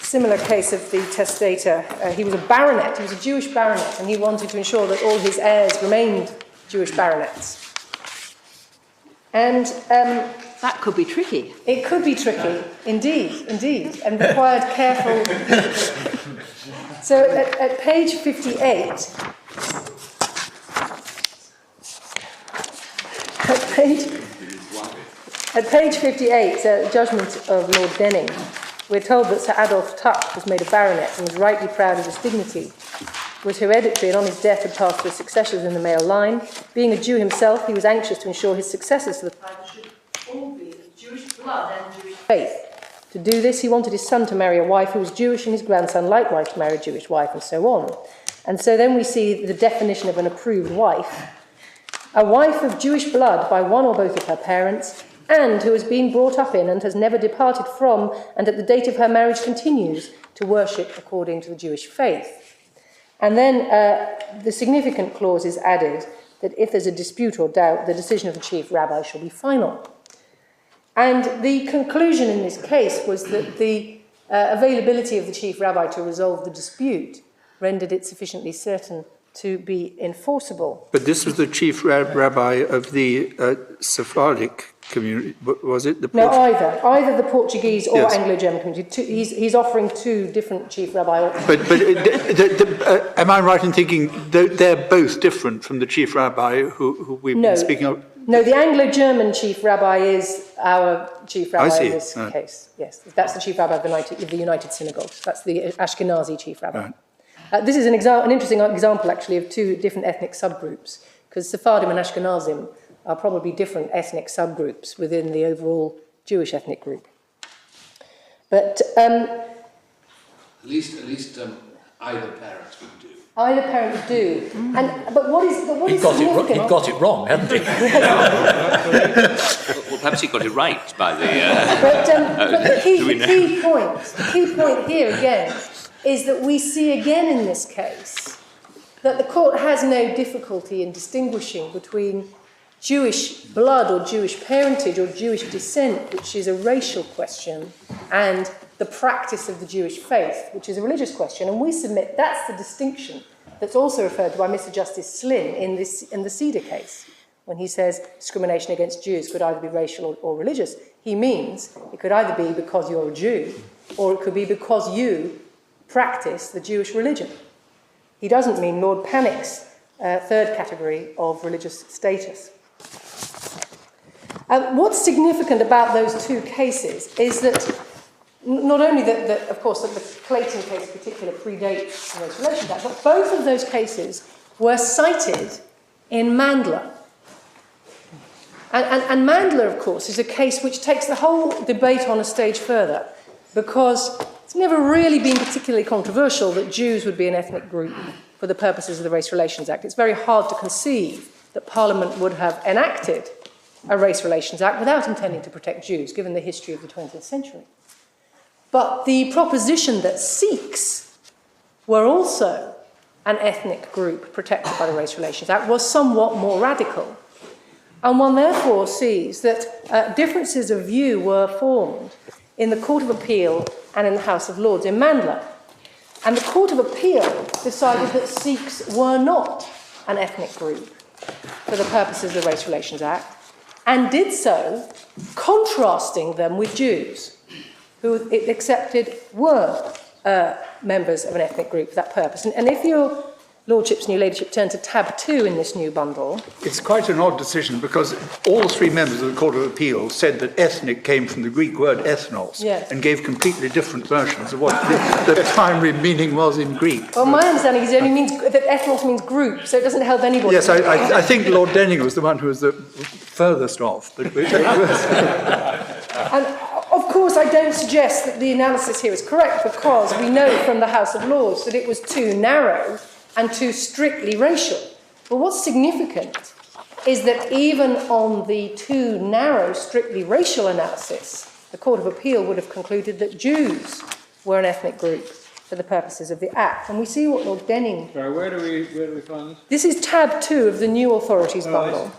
Speaker 3: similar case of the testator. He was a baronet, he was a Jewish baronet, and he wanted to ensure that all his heirs remained Jewish baronets. And
Speaker 9: that could be tricky.
Speaker 3: It could be tricky, indeed, and required careful. So at page 58, at page 58, judgment of Lord Denning, we're told that Sir Adolf Tuck was made a baronet and was rightly proud of his dignity, was hereditary and on his death had passed to his successors in the male line. Being a Jew himself, he was anxious to ensure his successors to the title should all be of Jewish blood and Jewish faith. To do this, he wanted his son to marry a wife who was Jewish and his grandson likewise to marry a Jewish wife, and so on. And so then we see the definition of an approved wife. A wife of Jewish blood by one or both of her parents, and who has been brought up in and has never departed from, and at the date of her marriage continues to worship according to the Jewish faith. And then the significant clause is added that if there's a dispute or doubt, the decision of the Chief Rabbi shall be final. And the conclusion in this case was that the availability of the Chief Rabbi to resolve the dispute rendered it sufficiently certain to be enforceable.
Speaker 10: But this was the Chief Rabbi of the Sephardic community, was it?
Speaker 3: No, either the Portuguese or Anglo-German community. He's offering two different Chief Rabbi.
Speaker 10: But am I right in thinking they're both different from the Chief Rabbi who we've been speaking of?
Speaker 3: No, the Anglo-German Chief Rabbi is our Chief Rabbi in this case. Yes, that's the Chief Rabbi of the United Synagogues. That's the Ashkenazi Chief Rabbi.
Speaker 10: Right.
Speaker 3: This is an interesting example, actually, of two different ethnic subgroups, because Sephardim and Ashkenazim are probably different ethnic subgroups within the overall Jewish ethnic group. But
Speaker 8: at least either parent would do.
Speaker 3: Either parent would do. But what is significant?
Speaker 11: He got it wrong, hadn't he?
Speaker 5: Well, perhaps he got it right by the...
Speaker 3: But the key point here again is that we see again in this case that the court has no difficulty in distinguishing between Jewish blood or Jewish parentage or Jewish descent, which is a racial question, and the practice of the Jewish faith, which is a religious question. And we submit that's the distinction that's also referred to by Mr. Justice Slynn in the Cedar case, when he says discrimination against Jews could either be racial or religious. He means it could either be because you're a Jew, or it could be because you practice the Jewish religion. He doesn't mean Lord Panik's third category of religious status. What's significant about those two cases is that not only that, of course, that the Clayton case in particular predates the Race Relations Act, but both of those cases were cited in Mandler. And Mandler, of course, is a case which takes the whole debate on a stage further, because it's never really been particularly controversial that Jews would be an ethnic group for the purposes of the Race Relations Act. It's very hard to conceive that Parliament would have enacted a Race Relations Act without intending to protect Jews, given the history of the 20th century. But the proposition that Sikhs were also an ethnic group protected by the Race Relations Act was somewhat more radical. And one therefore sees that differences of view were formed in the Court of Appeal and in the House of Lords in Mandler. And the Court of Appeal decided that Sikhs were not an ethnic group for the purposes of the Race Relations Act, and did so contrasting them with Jews, who it accepted were members of an ethnic group for that purpose. And if your Lordships and your Ladyship turn to tab 2 in this new bundle.
Speaker 10: It's quite an odd decision, because all three members of the Court of Appeal said that ethnic came from the Greek word ethnos,
Speaker 3: yes,
Speaker 10: and gave completely different versions of what the primary meaning was in Greek.
Speaker 3: Well, my understanding is it only means that ethnos means group, so it doesn't help anybody.
Speaker 10: Yes, I think Lord Denning was the one who was the furthest off. But
Speaker 3: and of course, I don't suggest that the analysis here is correct, because we know from the House of Lords that it was too narrow and too strictly racial. But what's significant is that even on the too narrow, strictly racial analysis, the Court of Appeal would have concluded that Jews were an ethnic group for the purposes of the Act. And we see what Lord Denning...
Speaker 6: Sorry, where do we find this?
Speaker 3: This is tab 2 of the new authorities bundle.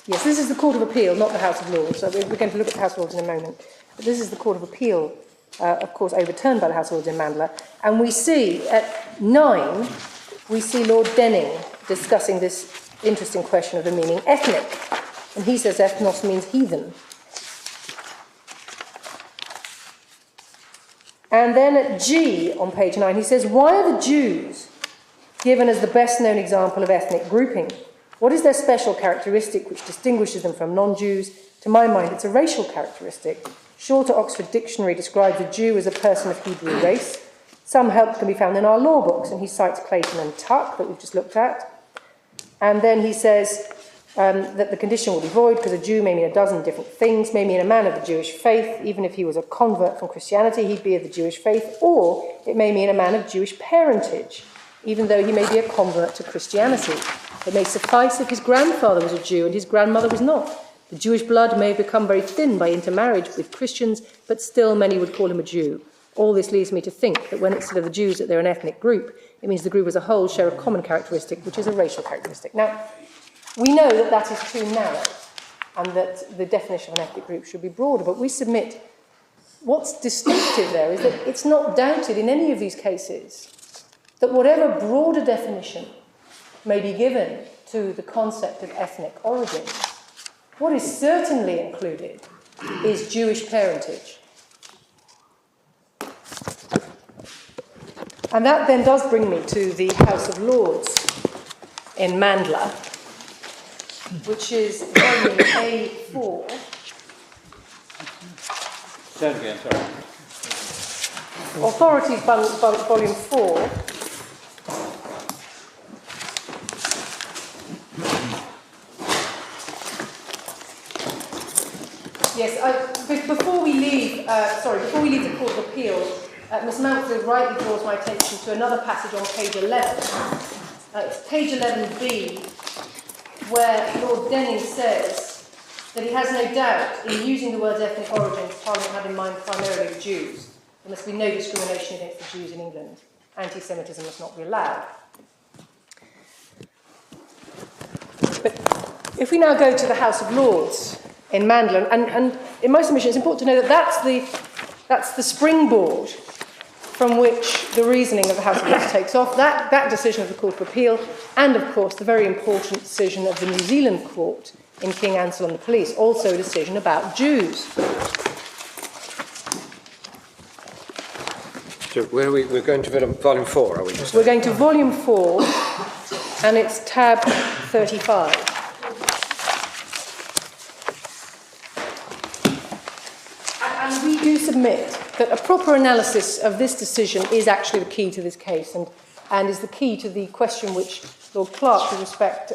Speaker 3: Yes, this is the Court of Appeal, not the House of Lords. So we're going to look at the House of Lords in a moment. But this is the Court of Appeal, of course, overturned by the House of Lords in Mandler. And we see at 9, we see Lord Denning discussing this interesting question of the meaning ethnic. And he says ethnos means heathen. And then at G on page 9, he says, why are the Jews given as the best known example of ethnic grouping? What is their special characteristic which distinguishes them from non-Jews? To my mind, it's a racial characteristic. Shorter Oxford Dictionary describes a Jew as a person of Hebrew race. Some help can be found in our law books, and he cites Clayton and Tuck that we've just looked at. And then he says that the condition will be void because a Jew may mean a dozen different things, may mean a man of the Jewish faith. Even if he was a convert from Christianity, he'd be of the Jewish faith, or it may mean a man of Jewish parentage, even though he may be a convert to Christianity. It may suffice if his grandfather was a Jew and his grandmother was not. The Jewish blood may have become very thin by intermarriage with Christians, but still many would call him a Jew. All this leads me to think that when it said of the Jews that they're an ethnic group, it means the group as a whole share a common characteristic, which is a racial characteristic. Now, we know that that is too narrow, and that the definition of an ethnic group should be broader, but we submit what's distinctive there is that it's not doubted in any of these cases that whatever broader definition may be given to the concept of ethnic origin, what is certainly included is Jewish parentage. And that then does bring me to the House of Lords in Mandler, which is volume A4.
Speaker 6: Say it again, sorry.
Speaker 3: Authorities volume 4. Yes, before we leave the Court of Appeal, Ms Mansfield rightly draws my attention to another passage on page 11. It's page 11b, where Lord Denning says that he has no doubt in using the words ethnic origin, Parliament had in mind primarily the Jews. There must be no discrimination against the Jews in England. Anti-Semitism must not be allowed. But if we now go to the House of Lords in Mandler, and in my submission it's important to know that that's the springboard from which the reasoning of the House of Lords takes off, that decision of the Court of Appeal, and of course the very important decision of the New Zealand court in King Ansell and the Police, also a decision about Jews.
Speaker 4: So where are we? We're going to volume 4, are we?
Speaker 3: We're going to volume 4, and it's tab 35. And we do submit that a proper analysis of this decision is actually the key to this case, and is the key to the question which Lord Clark, with respect,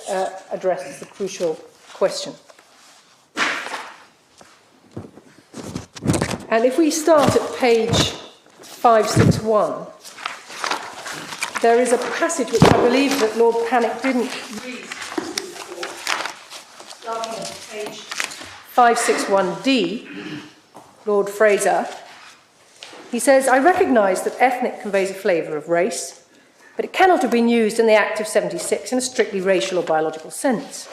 Speaker 3: addressed as the crucial question. And if we start at page 561, there is a passage which I believe that Lord Panic didn't read before. Starting at page 561D, Lord Fraser, he says, I recognise that ethnic conveys a flavour of race, but it cannot have been used in the Act of 76 in a strictly racial or biological sense.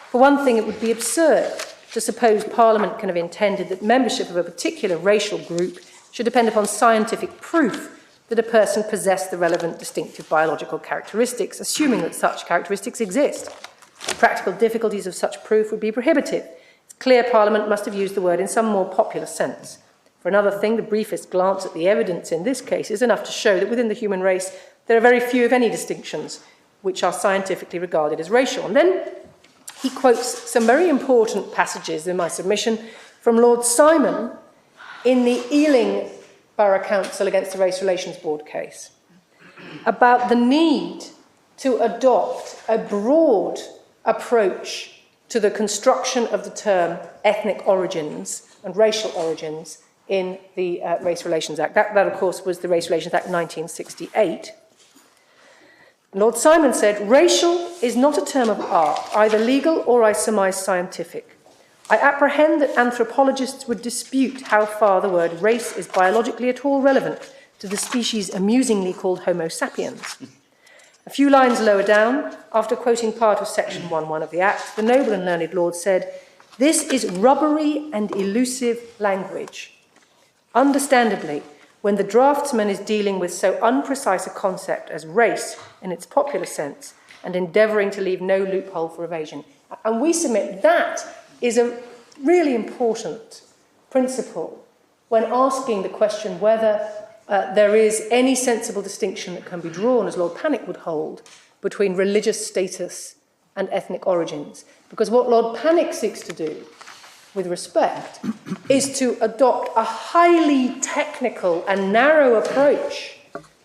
Speaker 3: For one thing, it would be absurd to suppose Parliament can have intended that membership of a particular racial group should depend upon scientific proof that a person possessed the relevant distinctive biological characteristics, assuming that such characteristics exist. The practical difficulties of such proof would be prohibitive. It's clear Parliament must have used the word in some more popular sense. For another thing, the briefest glance at the evidence in this case is enough to show that within the human race there are very few, if any, distinctions which are scientifically regarded as racial. And then he quotes some very important passages in my submission from Lord Simon in the Ealing Borough Council against the Race Relations Board case about the need to adopt a broad approach to the construction of the term ethnic origins and racial origins in the Race Relations Act. That, of course, was the Race Relations Act 1968. Lord Simon said, racial is not a term of art, either legal or, I surmise, scientific. I apprehend that anthropologists would dispute how far the word race is biologically at all relevant to the species amusingly called Homo sapiens. A few lines lower down, after quoting part of section 1.1 of the Act, the noble and learned Lord said, this is rubbery and elusive language. Understandably, when the draftsman is dealing with so unprecise a concept as race in its popular sense and endeavouring to leave no loophole for evasion. And we submit that is a really important principle when asking the question whether there is any sensible distinction that can be drawn, as Lord Panic would hold, between religious status and ethnic origins. Because what Lord Panic seeks to do, with respect, is to adopt a highly technical and narrow approach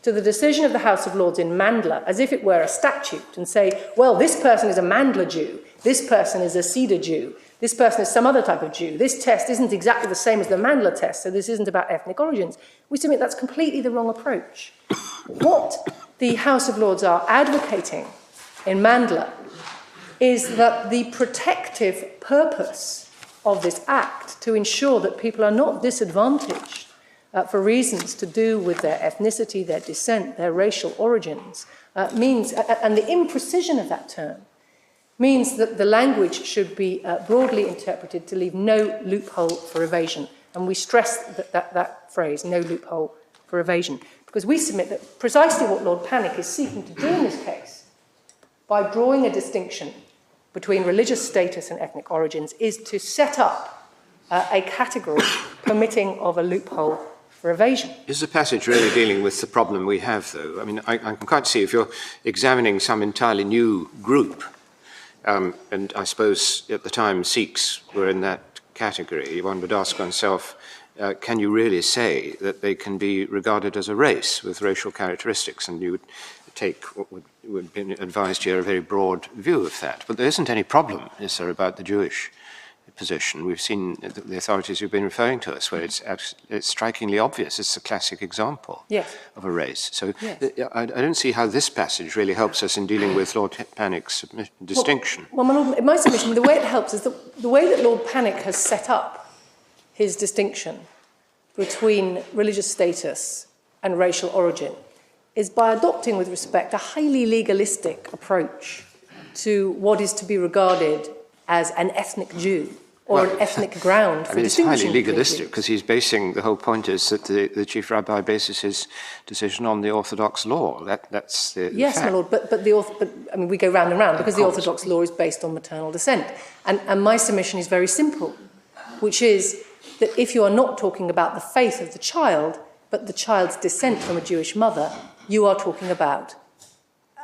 Speaker 3: to the decision of the House of Lords in Mandla, as if it were a statute, and say, well, this person is a Mandla Jew, this person is a Cedar Jew, this person is some other type of Jew, this test isn't exactly the same as the Mandla test, so this isn't about ethnic origins. We submit that's completely the wrong approach. What the House of Lords are advocating in Mandla is that the protective purpose of this Act to ensure that people are not disadvantaged for reasons to do with their ethnicity, their descent, their racial origins, means, and the imprecision of that term, means that the language should be broadly interpreted to leave no loophole for evasion. And we stress that phrase, no loophole for evasion, because we submit that precisely what Lord Panic is seeking to do in this case, by drawing a distinction between religious status and ethnic origins, is to set up a category permitting of a loophole for evasion.
Speaker 4: Is the passage really dealing with the problem we have, though? I mean, I can quite see if you're examining some entirely new group, and I suppose at the time Sikhs were in that category, one would ask oneself, can you really say that they can be regarded as a race with racial characteristics? And you would take what would be advised here a very broad view of that. But there isn't any problem, is there, about the Jewish position? We've seen the authorities who've been referring to us where it's strikingly obvious. It's a classic example of a race. So I don't see how this passage really helps us in dealing with Lord Panic's distinction.
Speaker 3: Well, my Lord, in my submission, the way it helps is the way that Lord Panic has set up his distinction between religious status and racial origin is by adopting, with respect, a highly legalistic approach to what is to be regarded as an ethnic Jew. or an ethnic ground for
Speaker 4: I mean, it's
Speaker 3: distinguishing
Speaker 4: highly
Speaker 3: between
Speaker 4: legalistic
Speaker 3: Jews.
Speaker 4: because he's basing, the whole point is that the Chief Rabbi bases his decision on the Orthodox law. That's the
Speaker 3: Yes,
Speaker 4: fact.
Speaker 3: my lord, but I mean, we go round and round because the Orthodox law is based on maternal descent. And my submission is very simple, which is that if you are not talking about the faith of the child, but the child's descent from a Jewish mother, you are talking about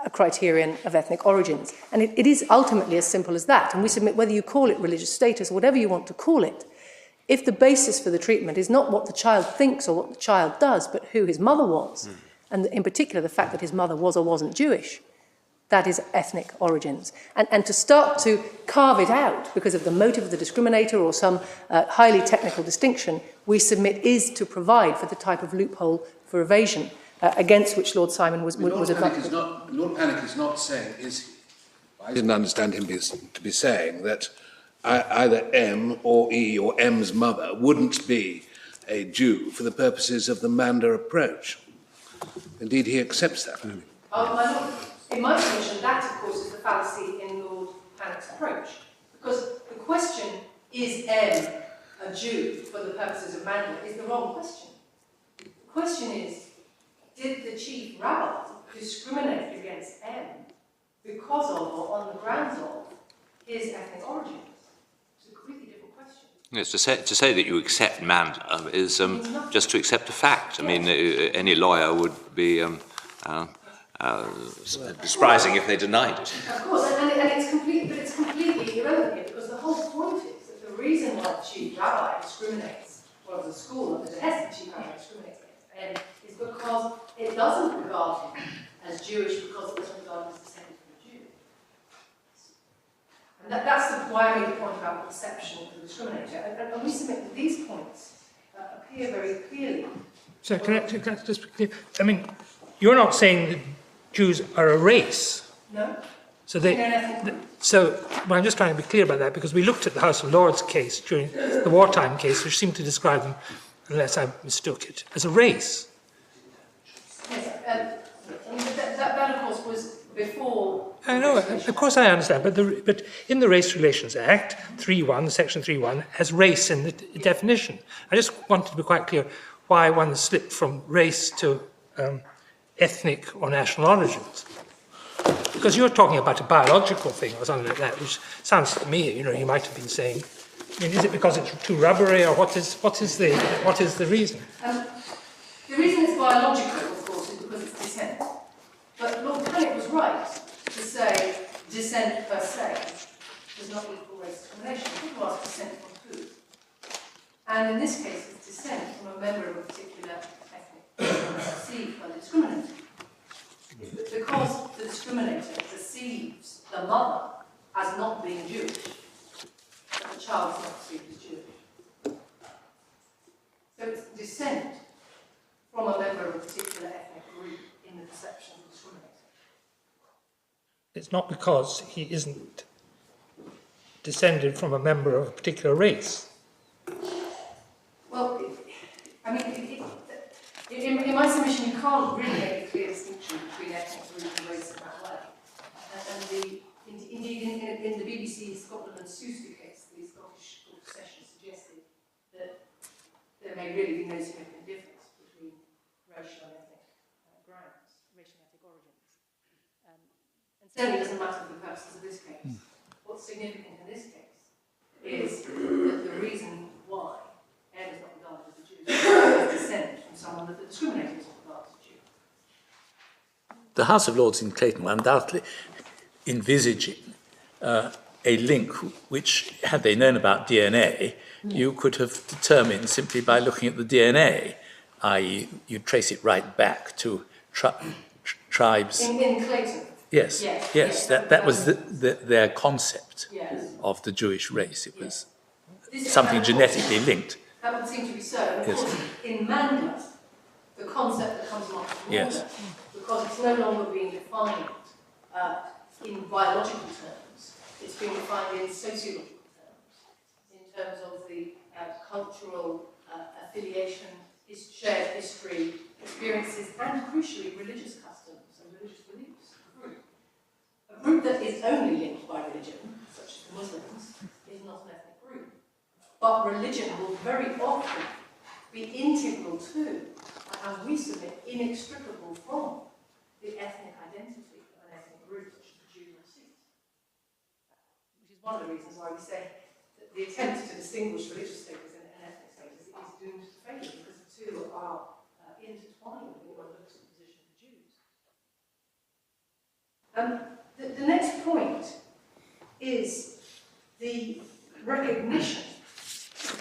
Speaker 3: a criterion of ethnic origins. And it is ultimately as simple as that. And we submit, whether you call it religious status, whatever you want to call it, if the basis for the treatment is not what the child thinks or what the child does, but who his mother was, and in particular the fact that his mother was or wasn't Jewish, that is ethnic origins. And to start to carve it out because of the motive of the discriminator or some highly technical distinction, we submit is to provide for the type of loophole for evasion against which Lord Simon was advocating.
Speaker 8: Lord Panic is not saying, is he? I didn't understand him to be saying that either M or E or M's mother wouldn't be a Jew for the purposes of the Mander approach. Indeed, he accepts that.
Speaker 3: My lord, in my submission, that, of course, is the fallacy in Lord Panic's approach. Because the question, is M a Jew for the purposes of Mander, is the wrong question. The question is, did the Chief Rabbi discriminate against M because of or on the grounds of his ethnic origins? It's a completely different question.
Speaker 5: Yes, to say that you accept Mander is just to accept a fact. I mean, any lawyer would be surprising if they denied it.
Speaker 3: Of course, and it's completely irrelevant here because the whole point is that the reason why the Chief Rabbi discriminates, or the school, the behest of the Chief Rabbi discriminates against M, is because it doesn't regard him as Jewish because it doesn't regard him as descended from a Jew. And that's why I made the point about perception of the discriminator. And we submit that these points appear very clearly.
Speaker 1: So can I just be clear? I mean, you're not saying that Jews are a race.
Speaker 3: No?
Speaker 1: So well, I'm just trying to be clear about that because we looked at the House of Lords case during the wartime case, which seemed to describe them, unless I mistook it, as a race.
Speaker 3: Yes, that of course was before.
Speaker 1: I know, of course I understand, but in the Race Relations Act, 3.1, Section 3.1, has race in the definition. I just wanted to be quite clear why one slipped from race to ethnic or national origins. Because you're talking about a biological thing or something like that, which sounds to me, you might have been saying, I mean, is it because it's too rubbery, or what is the reason?
Speaker 3: The reason it's biological, of course, is because it's descent. But Lord Panic was right to say descent per se does not equal race discrimination. It was descent from who? And in this case, it's descent from a member of a particular ethnic group perceived by the discriminator. Because the discriminator perceives the mother as not being Jewish, but the child is not perceived as Jewish. So it's descent from a member of a particular ethnic group in the perception of the discriminator.
Speaker 1: It's not because he isn't descended from a member of a particular race.
Speaker 3: Well, in my submission, you can't really make a clear distinction between ethnic group and race in that way. Indeed, in the BBC Scotland and Souster case, the Scottish Court of Session suggested that there may really be no significant difference between racial and ethnic grounds, racial and ethnic origins. And certainly doesn't matter for the purposes of this case. What's significant in this case is that the reason why M is not regarded as a Jew is descent from someone that the discriminator is not regarded as a Jew.
Speaker 2: The House of Lords in Clayton were undoubtedly envisaging a link which, had they known about DNA, you could have determined simply by looking at the DNA, i.e. you trace it right back to tribes.
Speaker 3: In Clayton?
Speaker 2: Yes. That was their concept of the Jewish race. It was something genetically linked.
Speaker 3: That would seem to be so. And of course, in Mandler, the concept becomes much broader because it's no longer being defined in biological terms. It's being defined in sociological terms, in terms of the cultural affiliation, shared history, experiences, and crucially, religious customs and religious beliefs. A group that is only linked by religion, such as the Muslims, is not an ethnic group. but religion will very often be integral to, and we submit, inextricable from, the ethnic identity of an ethnic group, such as the Jew or Sikh. Which is one of the reasons why we say that the attempt to distinguish religious status and ethnic status is doomed to failure, because the two are intertwined when one looks at the position of the Jews. The next point is the recognition,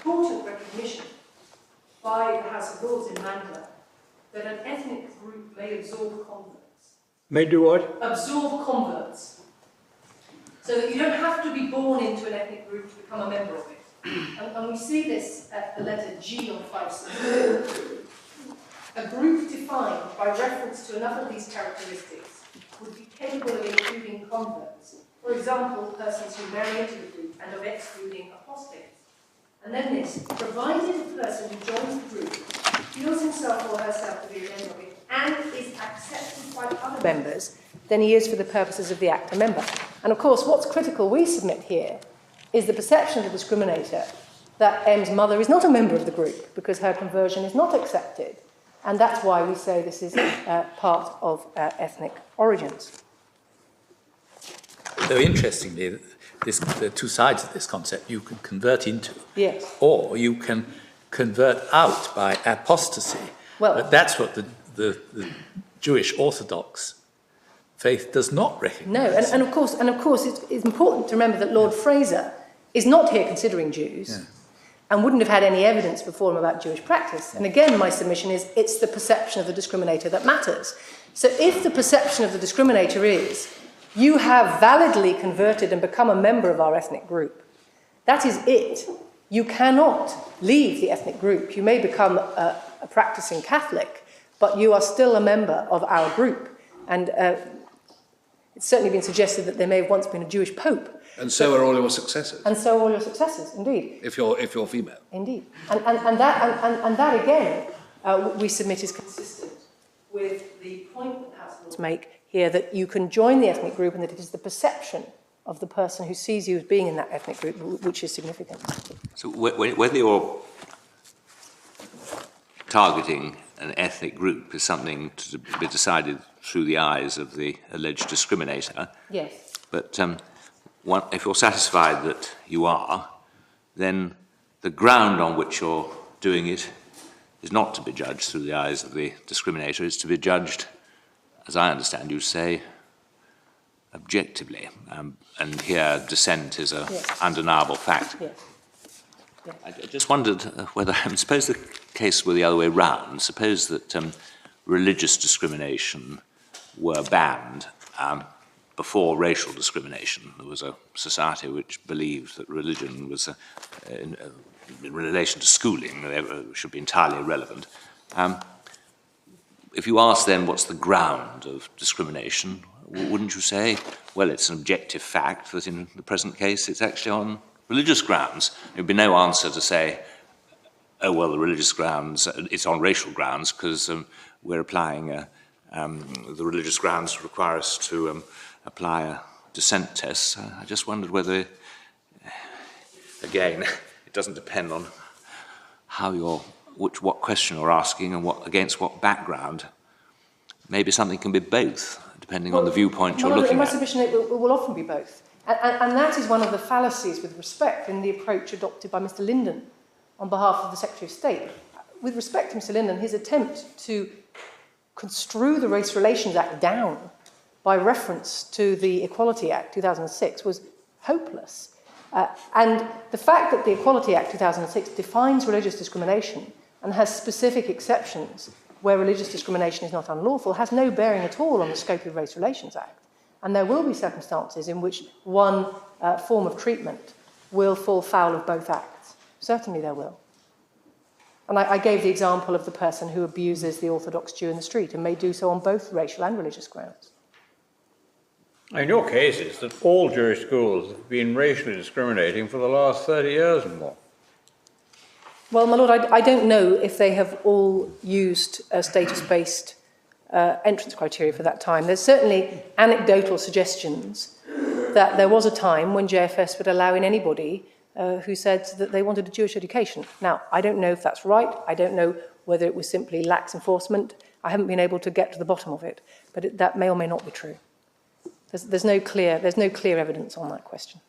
Speaker 3: important recognition by the House of Lords in Mandela that an ethnic group may absorb converts.
Speaker 6: May do what?
Speaker 3: Absorb converts. So that you don't have to be born into an ethnic group to become a member of it. And we see this at the letter G on 564. A group defined by reference to enough of these characteristics would be capable of including converts. For example, persons who marry into the group and of excluding apostates. And then this, provided a person who joins the group feels himself or herself to be a member of it and is accepted by other members, then he is, for the purposes of the Act, a member. And of course, what's critical we submit here is the perception of the discriminator that M's mother is not a member of the group because her conversion is not accepted. And that's why we say this is part of ethnic origins.
Speaker 2: Though interestingly, there are two sides of this concept you can convert into,
Speaker 3: yes,
Speaker 2: or you can convert out by apostasy.
Speaker 3: Well,
Speaker 2: but that's what the Jewish Orthodox faith does not recognise.
Speaker 3: No, and of course, it's important to remember that Lord Fraser is not here considering Jews,
Speaker 2: Yeah.
Speaker 3: and wouldn't have had any evidence before him about Jewish practice. And again, my submission is it's the perception of the discriminator that matters. So if the perception of the discriminator is you have validly converted and become a member of our ethnic group, that is it. You cannot leave the ethnic group. You may become a practicing Catholic, but you are still a member of our group. And it's certainly been suggested that there may have once been a Jewish pope.
Speaker 8: And so are all your successors.
Speaker 3: And so all your successors, indeed.
Speaker 8: If you're female.
Speaker 3: Indeed. And that again, we submit is consistent with the point that the House of Lords make here, that you can join the ethnic group and that it is the perception of the person who sees you as being in that ethnic group which is significant.
Speaker 5: So whether you're targeting an ethnic group is something to be decided through the eyes of the alleged discriminator.
Speaker 3: Yes.
Speaker 5: But if you're satisfied that you are, then the ground on which you're doing it is not to be judged through the eyes of the discriminator. It's to be judged, as I understand you say, objectively. And here dissent is an undeniable fact.
Speaker 3: Yes. Yes.
Speaker 5: I just wondered whether, suppose the case were the other way round. Suppose that religious discrimination were banned before racial discrimination. There was a society which believed that religion was, in relation to schooling, should be entirely irrelevant. If you ask then what's the ground of discrimination, wouldn't you say, well, it's an objective fact that in the present case it's actually on religious grounds? There would be no answer to say, oh, well, the religious grounds, it's on racial grounds because we're applying, the religious grounds require us to apply a dissent test. I just wondered whether, again, it doesn't depend on how what question you're asking and against what background. Maybe something can be both, depending on the viewpoint you're looking
Speaker 3: in my
Speaker 5: at.
Speaker 3: submission, it will often be both. And that is one of the fallacies with respect in the approach adopted by Mr. Linden on behalf of the Secretary of State. With respect to Mr. Linden, his attempt to construe the Race Relations Act down by reference to the Equality Act 2006 was hopeless. And the fact that the Equality Act 2006 defines religious discrimination and has specific exceptions where religious discrimination is not unlawful has no bearing at all on the scope of the Race Relations Act. And there will be circumstances in which one form of treatment will fall foul of both acts. Certainly there will. And I gave the example of the person who abuses the Orthodox Jew in the street and may do so on both racial and religious grounds.
Speaker 6: In your case, it's that all Jewish schools have been racially discriminating for the last 30 years and more.
Speaker 3: Well, my lord, I don't know if they have all used status-based entrance criteria for that time. There's certainly anecdotal suggestions that there was a time when JFS would allow in anybody who said that they wanted a Jewish education. Now, I don't know if that's right. I don't know whether it was simply lax enforcement. I haven't been able to get to the bottom of it, but that may or may not be true. There's no clear evidence on that question.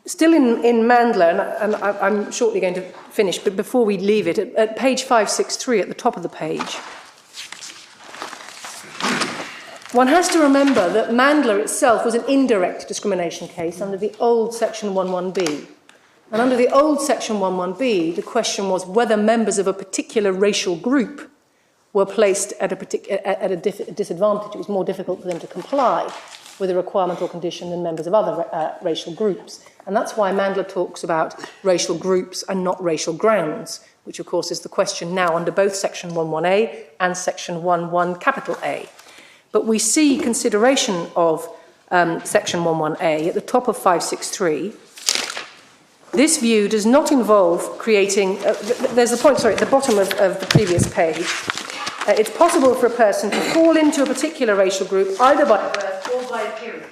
Speaker 3: Still in Mandler, and I'm shortly going to finish, but before we leave it, at page 563, at the top of the page, one has to remember that Mandler itself was an indirect discrimination case under the old Section 11B. And under the old Section 11B, the question was whether members of a particular racial group were placed at a disadvantage. It was more difficult for them to comply with a requirement or condition than members of other racial groups. And that's why Mandler talks about racial groups and not racial grounds, which of course is the question now under both Section 11A and Section 11A. But we see consideration of Section 11A at the top of 563. This view does not involve creating, there's the point, sorry, at the bottom of the previous page. It's possible for a person to fall into a particular racial group either by birth or by appearance.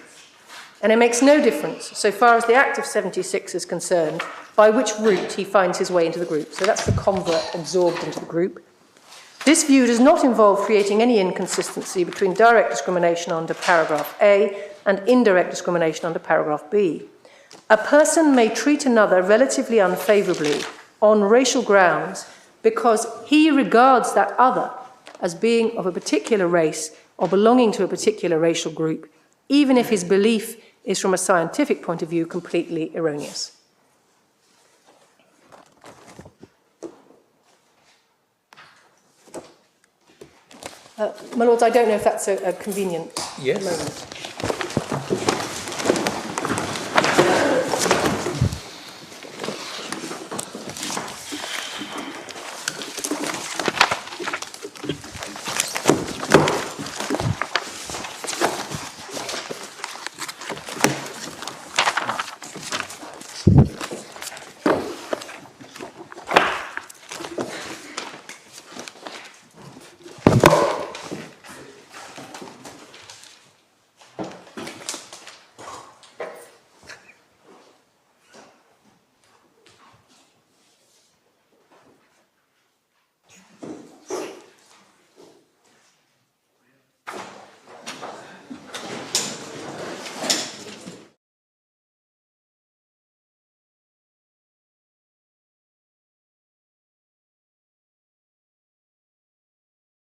Speaker 3: And it makes no difference, so far as the Act of 76 is concerned, by which route he finds his way into the group. So that's the convert absorbed into the group. This view does not involve creating any inconsistency between direct discrimination under paragraph A and indirect discrimination under paragraph B. A person may treat another relatively unfavourably on racial grounds because he regards that other as being of a particular race or belonging to a particular racial group, even if his belief is from a scientific point of view completely erroneous. My Lords, I don't know if that's a convenient moment.